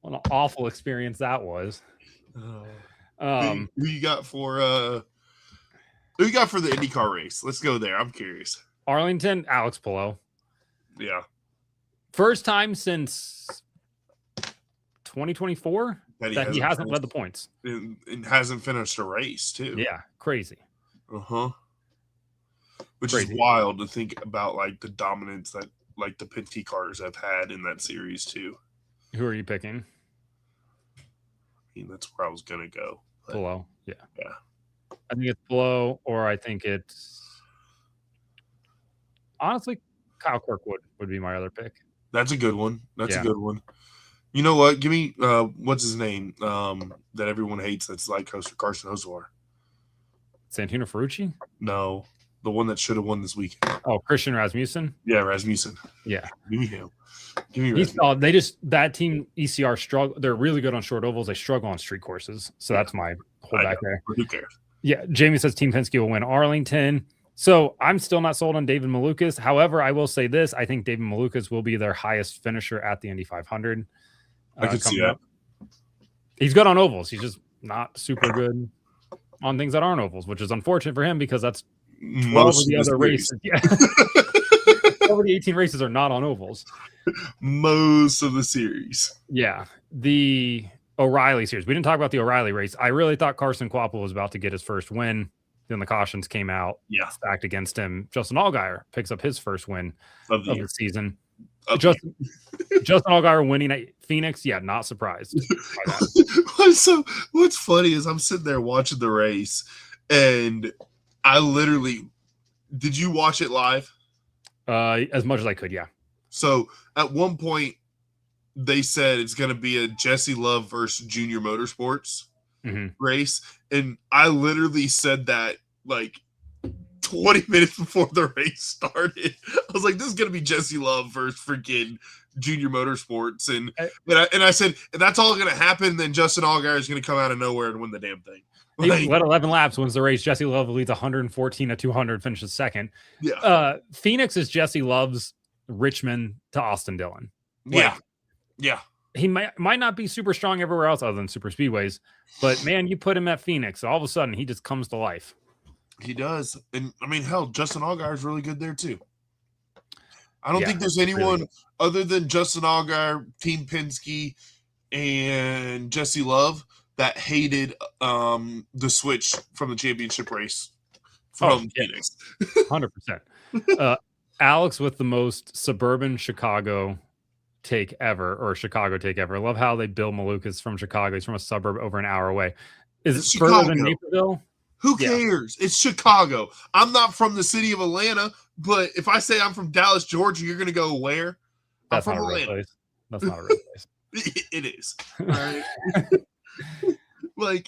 What an awful experience that was. Who you got for the IndyCar race? Let's go there. I'm curious. Arlington, Alex Palou. Yeah. First time since 2024 that he hasn't led the points. And hasn't finished a race, too. Yeah, crazy. Uh-huh. Which is wild to think about, like, the dominance that, like, the Penty cars have had in that series, too. Who are you picking? I mean, that's where I was going to go. Palou, yeah. Yeah. I think it's Palou, or I think it's... Honestly, Kyle Kirkwood would be my other pick. That's a good one. That's a good one. You know what? Give me what's his name that everyone hates that's like Carson Hocevar. Santino Ferrucci? No, the one that should have won this weekend. Oh, Christian Rasmussen? Yeah, Rasmussen. Yeah. Give me him. Give me Rasmussen. That team ECR struggle. They're really good on short ovals. They struggle on street courses. So that's my hold back there. Who cares? Yeah. Jamie says Team Penske will win Arlington. So I'm still not sold on David Malukas. However, I will say this. I think David Malukas will be their highest finisher at the Indy 500. I can see that. He's good on ovals. He's just not super good on things that aren't ovals, which is unfortunate for him because that's 12 of the other races. Yeah. 12 of the 18 races are not on ovals. Most of the series. Yeah. The O'Reilly series. We didn't talk about the O'Reilly race. I really thought Carson Kvapil was about to get his first win. Then the cautions came out, stacked against him. Justin Allgaier picks up his first win of the season. Justin Allgaier winning at Phoenix, not surprised. So what's funny is I'm sitting there watching the race, and I literally did you watch it live? As much as I could, yeah. So at one point, they said it's going to be a Jesse Love versus Junior Motorsports race, and I literally said that like 20 minutes before the race started. I was like, this is going to be Jesse Love versus freaking Junior Motorsports. And I said, that's all going to happen. Then Justin Allgaier is going to come out of nowhere and win the damn thing. He led 11 laps, wins the race. Jesse Love leads 114 to 200, finishes second. Yeah. Phoenix is Jesse Love's Richmond to Austin Dillon. Yeah. He might not be super strong everywhere else other than super speedways, but man, you put him at Phoenix, all of a sudden he just comes to life. He does. And I mean, hell, Justin Allgaier is really good there too. I don't think there's anyone other than Justin Allgaier, Team Penske, and Jesse Love that hated the switch from the championship race from Phoenix. 100%. Alex with the most suburban Chicago take ever, or Chicago take ever. I love how they bill Malukas from Chicago. He's from a suburb over an hour away. Is it further than Naperville? Who cares? It's Chicago. I'm not from the city of Atlanta, but if I say I'm from Dallas, Georgia, you're going to go where? That's I'm from not a Atlanta. Real place. That's not a real place. It is. All right. Like,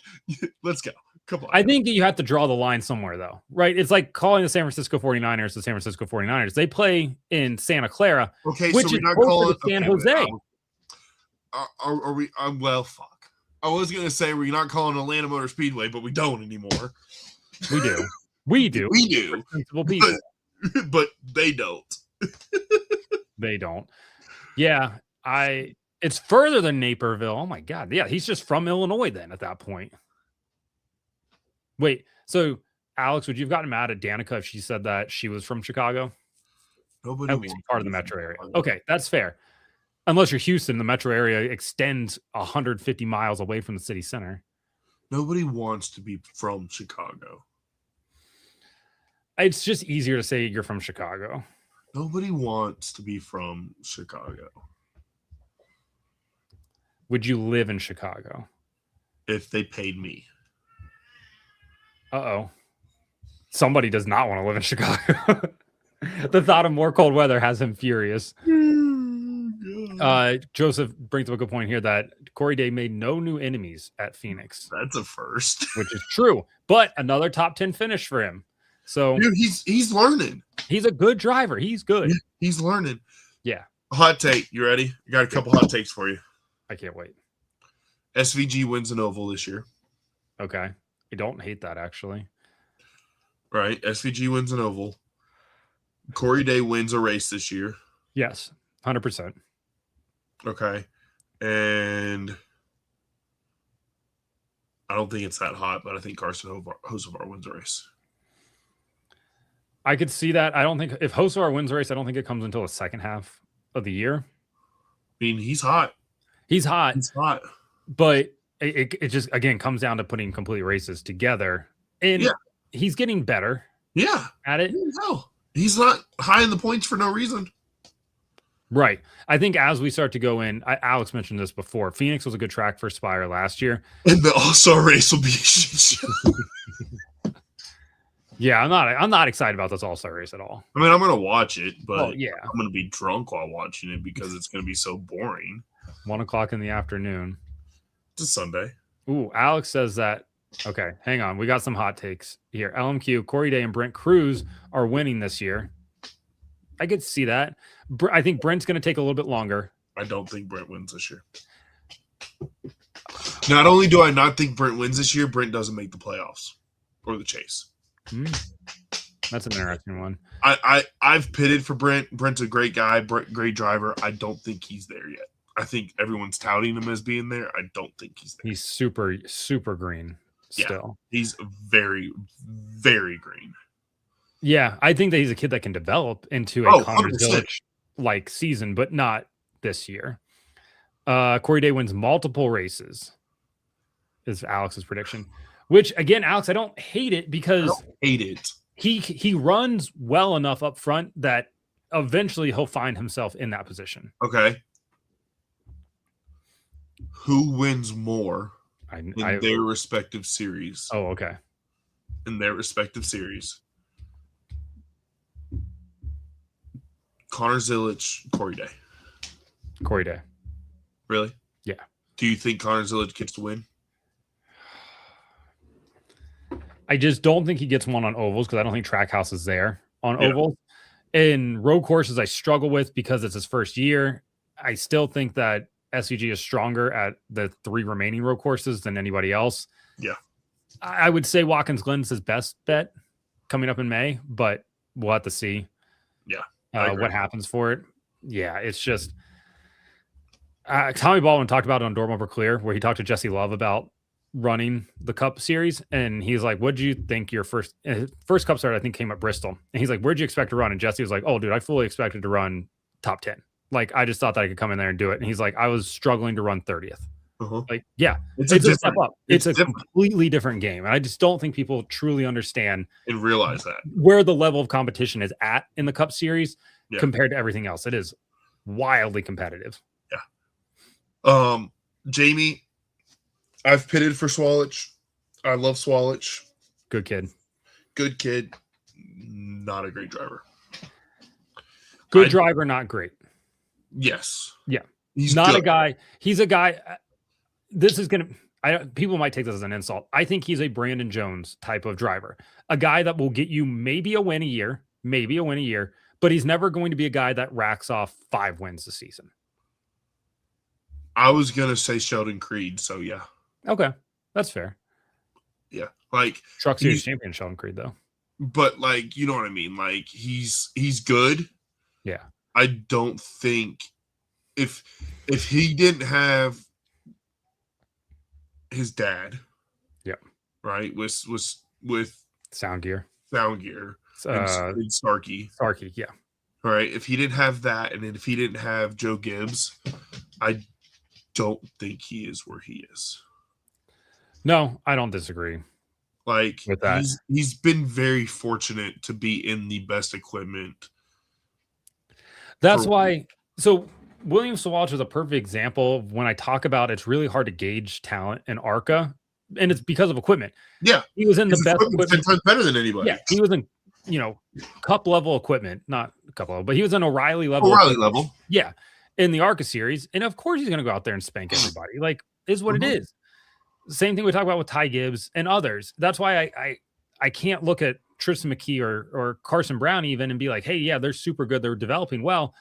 let's go. Come on. I think you have to draw the line somewhere, though, right? It's like calling the San Francisco 49ers the San Francisco 49ers. They play in Santa Clara, which is not calling San Jose. Are we? Well, fuck. I was going to say we're not calling Atlanta Motor Speedway, but we don't anymore. We do. We do. We do. Sensible people. But they don't. They don't. Yeah. It's further than Naperville. Oh, my God. Yeah, he's just from Illinois then at that point. Wait, so Alex, would you have gotten mad at Danica if she said that she was from Chicago? Nobody. At least part of the metro area. Okay, that's fair. Unless you're Houston, the metro area extends 150 miles away from the city center. Nobody wants to be from Chicago. It's just easier to say you're from Chicago. Nobody wants to be from Chicago. Would you live in Chicago? If they paid me. Uh-oh. Somebody does not want to live in Chicago. The thought of more cold weather has him furious. Joseph brings up a good point here that Corey Day made no new enemies at Phoenix. That's a first. Which is true. But another top 10 finish for him. So dude, he's learning. He's a good driver. He's good. Yeah, he's learning. Yeah. Hot take. You ready? I got a couple hot takes for you. I can't wait. SVG wins an oval this year. Okay. I don't hate that, actually. Right. SVG wins an oval. Corey Day wins a race this year. Yes. 100%. Okay. And I don't think it's that hot, but I think Carson Hocevar wins a race. I could see that. I don't think if Hocevar wins a race, I don't think it comes until the second half of the year. I mean, he's hot. He's hot. He's hot. But it just, again, comes down to putting complete races together. And he's getting better at it. No. He's not high in the points for no reason. Right. I think as we start to go in, Alex mentioned this before. Phoenix was a good track for Spire last year. And the All-Star race will be a shit show. Yeah, I'm not excited about this All-Star race at all. I mean, I'm going to watch it, but I'm going to be drunk while watching it because it's going to be so boring. 1:00 in the afternoon. It's a Sunday. Ooh, Alex says that. Okay, hang on. We got some hot takes here. LMQ, Corey Day and Brent Cruz are winning this year. I could see that. I think Brent's going to take a little bit longer. I don't think Brent wins this year. Not only do I not think Brent wins this year, Brent doesn't make the playoffs or the chase. That's an interesting one. I've pitted for Brent. Brent's a great guy, great driver. I don't think he's there yet. I think everyone's touting him as being there. I don't think he's there. He's super, super green still. Yeah, he's very, very green. Yeah, I think that he's a kid that can develop into a Connor Zilic-like season, but not this year. Corey Day wins multiple races, is Alex's prediction. Which, again, Alex, I don't hate it because he runs well enough up front that eventually he'll find himself in that position. Okay. Who wins more in their respective series? Oh, okay. In their respective series. Connor Zilic, Corey Day. Corey Day. Really? Yeah. Do you think Connor Zilic gets to win? I just don't think he gets one on ovals because I don't think Trackhouse is there on ovals. In road courses, I struggle with because it's his first year. I still think that SVG is stronger at the 3 remaining road courses than anybody else. Yeah. I would say Watkins Glen's his best bet coming up in May, but we'll have to see. Yeah. What happens for it. Yeah, it's just Tommy Baldwin talked about it on Dorm Over Clear, where he talked to Jesse Love about running the Cup series, and he's like, what do you think your first Cup start, I think, came at Bristol, and he's like, where'd you expect to run? And Jesse was like, oh dude, I fully expected to run top 10. Like, I just thought that I could come in there and do it. And he's like, I was struggling to run 30th. Like, yeah, it's a step up. It's a completely different game. And I just don't think people truly understand and realize that where the level of competition is at in the Cup series compared to everything else. It is wildly competitive. Yeah. Jamie, I've pitted for Swalich. I love Swalich. Good kid. Good kid. Not a great driver. Good driver, not great. Yes. Yeah. He's not good. a guy. He's a guy. This is going to, people might take this as an insult. I think he's a Brandon Jones type of driver, a guy that will get you maybe a win a year, but he's never going to be a guy that racks off 5 wins a season. I was going to say Sheldon Creed. So yeah. Okay. That's fair. Yeah. Like Truck Series champion Sheldon Creed though. But like, you know what I mean? Like he's good. Yeah. I don't think if he didn't have his dad, right, was with Sound Gear, and Starkey, yeah, right. If he didn't have that, and if he didn't have Joe Gibbs, I don't think he is where he is. No, I don't disagree. Like with that, he's been very fortunate to be in the best equipment. That's why. So William Swalich is a perfect example of when I talk about it's really hard to gauge talent in ARCA, and it's because of equipment. Yeah. He was in the best equipment. 10 times better than anybody. Yeah. He was in, Cup level equipment, not Cup level, but he was in O'Reilly level. Level. Yeah. In the ARCA series. And of course he's going to go out there and spank everybody. Like, is what it is. Same thing we talk about with Ty Gibbs and others. That's why I can't look at Tristan McKee or Carson Brown even and be like, hey, yeah, they're super good. They're developing well.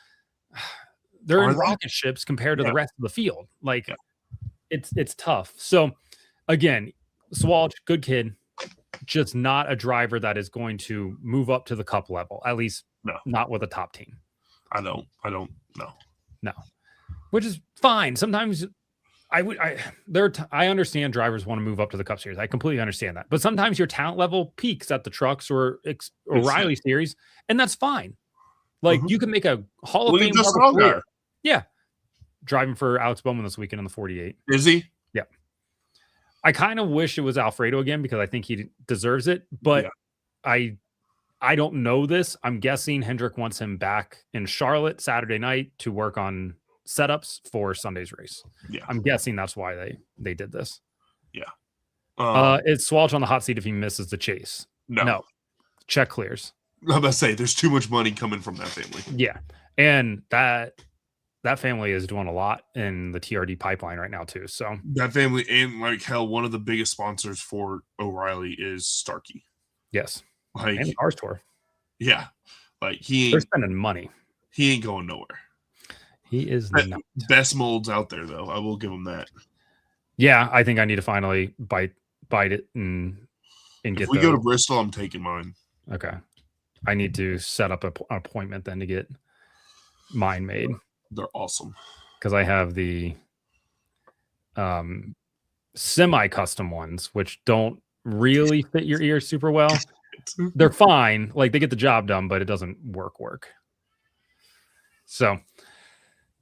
They're in rocket ships compared to the rest of the field. Like it's tough. So again, Swalch, good kid, just not a driver that is going to move up to the Cup level, at least not with a top team. I don't know. No, which is fine. Sometimes I understand drivers want to move up to the Cup Series. I completely understand that. But sometimes your talent level peaks at the Trucks or O'Reilly Series, and that's fine. Like you can make a Hall of Fame career. Yeah. Driving for Alex Bowman this weekend in the 48. Is he? Yeah. I kind of wish it was Alfredo again because I think he deserves it, but I don't know this. I'm guessing Hendrick wants him back in Charlotte Saturday night to work on setups for Sunday's race. Yeah. I'm guessing that's why they did this. Yeah. It's Swalch on the hot seat if he misses the chase. No. Check clears. I'm about to say there's too much money coming from that family. Yeah. And that family is doing a lot in the TRD pipeline right now too. So that family, and like hell, one of the biggest sponsors for O'Reilly is Starkey. Yes. Like and the Cars Tour. Yeah. Like they're spending money. He ain't going nowhere. He is not. Best molds out there though. I will give him that. Yeah, I think I need to finally bite it and get. If we go to Bristol, I'm taking mine. Okay. I need to set up an appointment then to get mine made. They're awesome. Because I have the semi-custom ones, which don't really fit your ears super well. They're fine. Like, they get the job done, but it doesn't work. So,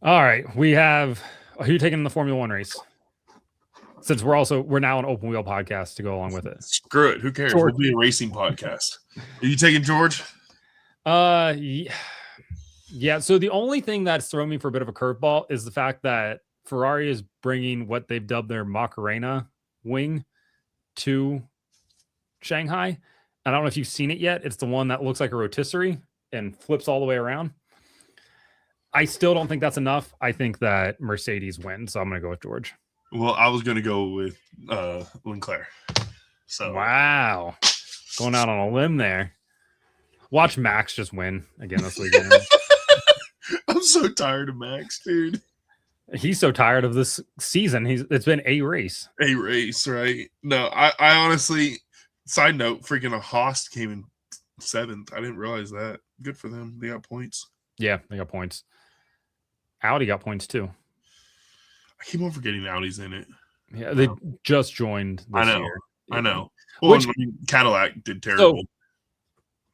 all right. We have... Who are you taking in the Formula One race? Since we're now an open wheel podcast to go along with it. Screw it. Who cares? George. We'll be a racing podcast. Are you taking George? Yeah. So the only thing that's thrown me for a bit of a curveball is the fact that Ferrari is bringing what they've dubbed their Macarena wing to Shanghai. I don't know if you've seen it yet. It's the one that looks like a rotisserie and flips all the way around. I still don't think that's enough. I think that Mercedes wins, so I'm going to go with George. Well, I was going to go with Leclerc. So wow, going out on a limb there. Watch Max just win again this weekend. I'm so tired of Max, dude. He's so tired of this season. It's been a race. A race, right? No, I honestly. Side note: freaking a Haas came in 7th. I didn't realize that. Good for them. They got points. Yeah, they got points. Audi got points too. I keep on forgetting Audi's in it. Yeah, they just joined this year. I know. Well, Cadillac did terrible. So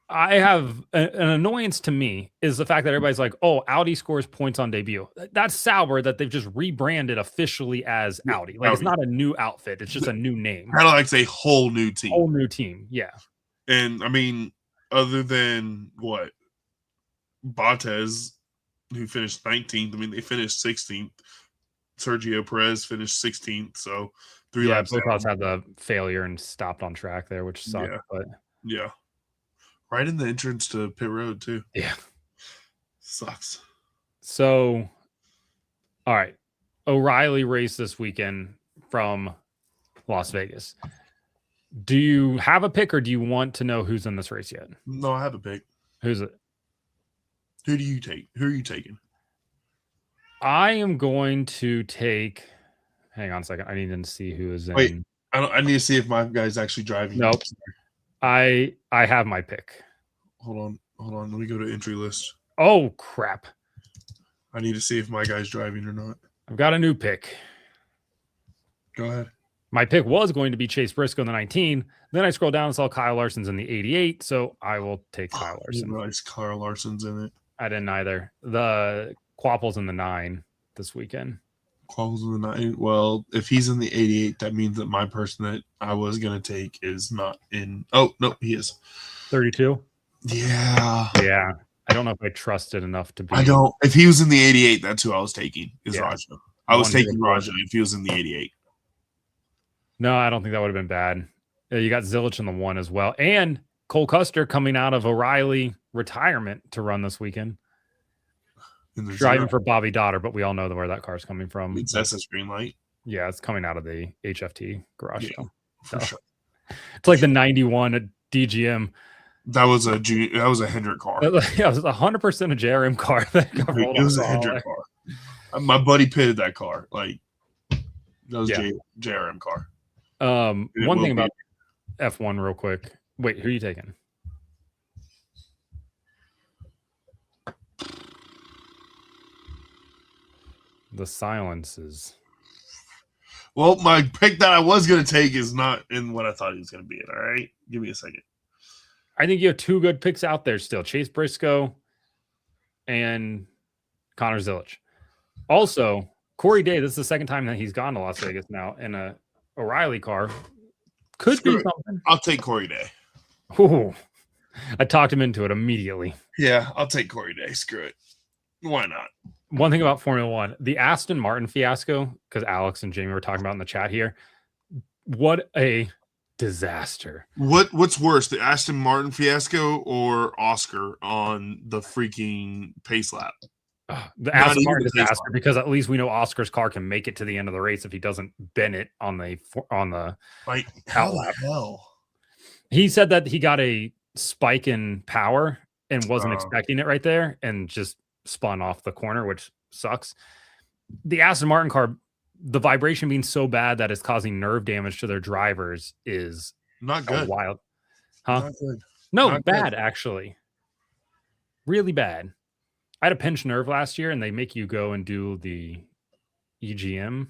I have an annoyance to me is the fact that everybody's like, oh, Audi scores points on debut. That's sour that they've just rebranded officially as Audi. Like, Audi. It's not a new outfit. It's just a new name. Cadillac's a whole new team. Whole new team, yeah. And, I mean, other than what? Bottas, who finished 19th. I mean, they finished 16th. Sergio Perez finished 16th, so 3 laps. Bottas had the failure and stopped on track there, which sucked. Yeah. Right in the entrance to pit road, too. Yeah. Sucks. So, all right. O'Reilly race this weekend from Las Vegas. Do you have a pick or do you want to know who's in this race yet? No, I have a pick. Who's it? Who do you take? Who are you taking? I am going to take... Hang on a second. I need to see who is in. Wait, I need to see if my guy's actually driving. Nope. I have my pick. Hold on. Let me go to entry list. Oh, crap. I need to see if my guy's driving or not. I've got a new pick. Go ahead. My pick was going to be Chase Briscoe in the 19. Then I scrolled down and saw Kyle Larson's in the 88, so I will take Kyle Larson. I didn't realize Kyle Larson's in it. I didn't either. The Quapple's in the 9 this weekend. Quapple's in the 9. Well, if he's in the 88, that means that my person that I was going to take is not in. Oh, no, he is. 32? Yeah. Yeah. I don't know if I trust it enough to be. I don't. If he was in the 88, that's who I was taking, is Raja. I was taking Raja if he was in the 88. No, I don't think that would have been bad. You got Zilich in the 1 as well. And Cole Custer coming out of O'Reilly retirement to run this weekend. Driving for Bobby Dotter, but we all know where that car's coming from. It's SS Green Light. Yeah, it's coming out of the HFT garage show. For sure. It's like the 91 at DGM That was a Hendrick car. Yeah, it was 100% a JRM car that got rolled. It was a Hendrick car. My buddy pitted that car. Like that was JRM car. One thing about F1 real quick. Wait, who are you taking? The silence is. Well, my pick that I was going to take is not in what I thought he was going to be in. All right. Give me a second. I think you have two good picks out there still. Chase Briscoe and Connor Zilic. Also, Corey Day, this is the second time that he's gone to Las Vegas now in a O'Reilly car. Could be something. I'll take Corey Day. Ooh, I talked him into it immediately. Yeah, I'll take Corey Day. Screw it. Why not? One thing about Formula One, the Aston Martin fiasco, because Alex and Jamie were talking about in the chat here. What a disaster. What's worse, the Aston Martin fiasco or Oscar on the freaking pace lap? The Aston Martin disaster, because at least we know Oscar's car can make it to the end of the race if he doesn't bend it on the like how the hell. He said that he got a spike in power and wasn't expecting it right there and just spun off the corner, which sucks. The Aston Martin car, the vibration being so bad that it's causing nerve damage to their drivers is not good. Wild, huh? Not good. No, not bad good. Actually, really bad. I had a pinched nerve last year, and they make you go and do the EGM.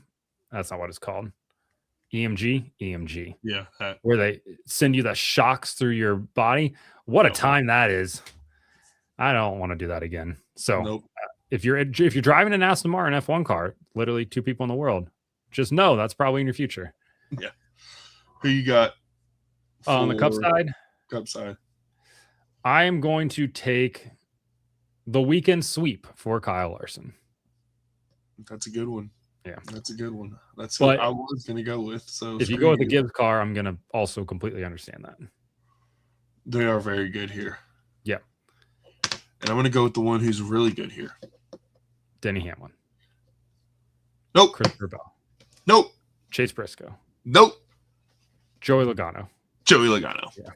That's not what it's called. EMG. Yeah, where they send you the shocks through your body. What a time that is! I don't want to do that again. So, if you're driving an Aston Martin F1 car, literally two people in the world, just know that's probably in your future. Yeah. Who you got on the Cup side? Cup side. I am going to take the weekend sweep for Kyle Larson. That's a good one. Yeah, that's a good one. That's what I was going to go with. So if you go with the Gibbs car, I'm going to also completely understand that. They are very good here. Yeah. And I'm going to go with the one who's really good here. Denny Hamlin. Nope. Christopher Bell. Nope. Chase Briscoe. Nope. Joey Logano. Yeah.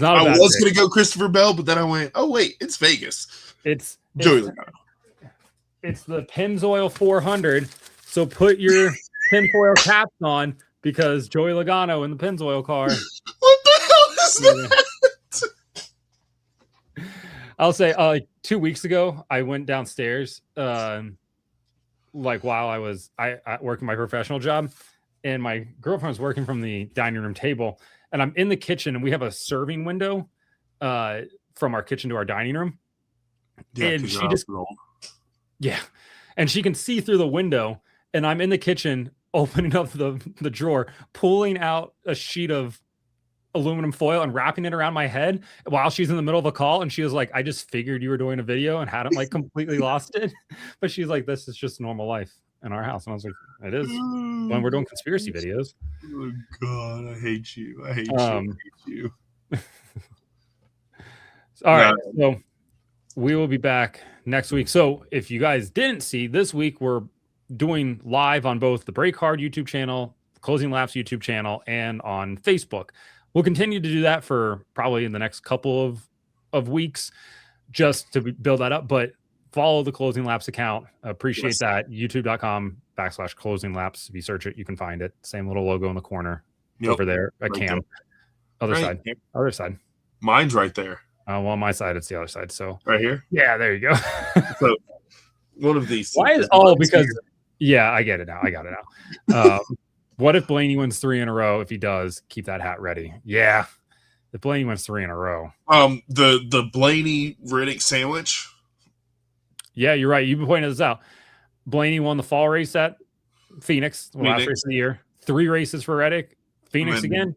I was going to go Christopher Bell, but then I went, oh, wait, it's Vegas. It's Joey Logano. It's the Pennzoil 400. So put your tinfoil caps on because Joey Logano in the Pennzoil car. What the hell is that? I'll say 2 weeks ago, I went downstairs while I was working my professional job, and my girlfriend was working from the dining room table, and I'm in the kitchen, and we have a serving window from our kitchen to our dining room. Yeah, and she just and she can see through the window, and I'm in the kitchen opening up the drawer, pulling out a sheet of aluminum foil and wrapping it around my head while she's in the middle of a call. And she was like, I just figured you were doing a video and hadn't completely lost it. But she's like, this is just normal life in our house. And I was like, it is when we're doing conspiracy videos. Oh God, I hate you. I hate you. All right. So we will be back next week. So if you guys didn't see, this week we're doing live on both the Break Hard YouTube channel, Closing Laps YouTube channel, and on Facebook. We'll continue to do that for probably in the next couple of weeks just to build that up. But follow the Closing Laps account. Appreciate that. YouTube.com/Closing Laps. If you search it, you can find it. Same little logo in the corner over there. A cam. Other side. Mine's right there. Well, on my side, it's the other side. So right here. Yeah, there you go. So one of these. Why is because yeah, I get it now. I got it now. What if Blaney wins 3 in a row? If he does, keep that hat ready. Yeah, if Blaney wins 3 in a row. The Blaney Reddick sandwich. Yeah, you're right. You've been pointing this out. Blaney won the fall race at Phoenix, the last race of the year. 3 races for Reddick. Phoenix again.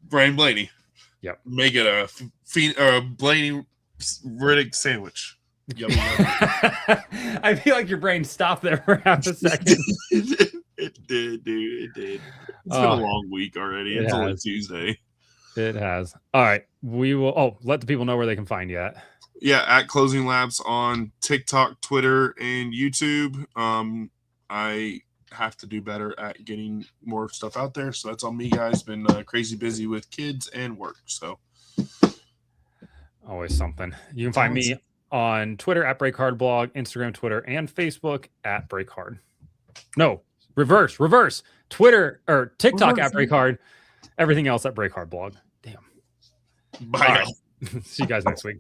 Brian Blaney. Yep. Make it a Blaney Reddick sandwich. Yum, yum. I feel like your brain stopped there for half a second. It did, dude. It did. It's been a long week already. It's only Tuesday. It has. All right. We will. Let the people know where they can find you at. Yeah, at Closing Labs on TikTok, Twitter, and YouTube. I have to do better at getting more stuff out there. So that's on me, guys. Been crazy busy with kids and work. So always something. You can find me on Twitter at BreakHardBlog, Instagram, Twitter, and Facebook at BreakHard. No, reverse. Twitter or TikTok at BreakHard. Everything else at BreakHardBlog. Damn. Bye. Right. See you guys next week.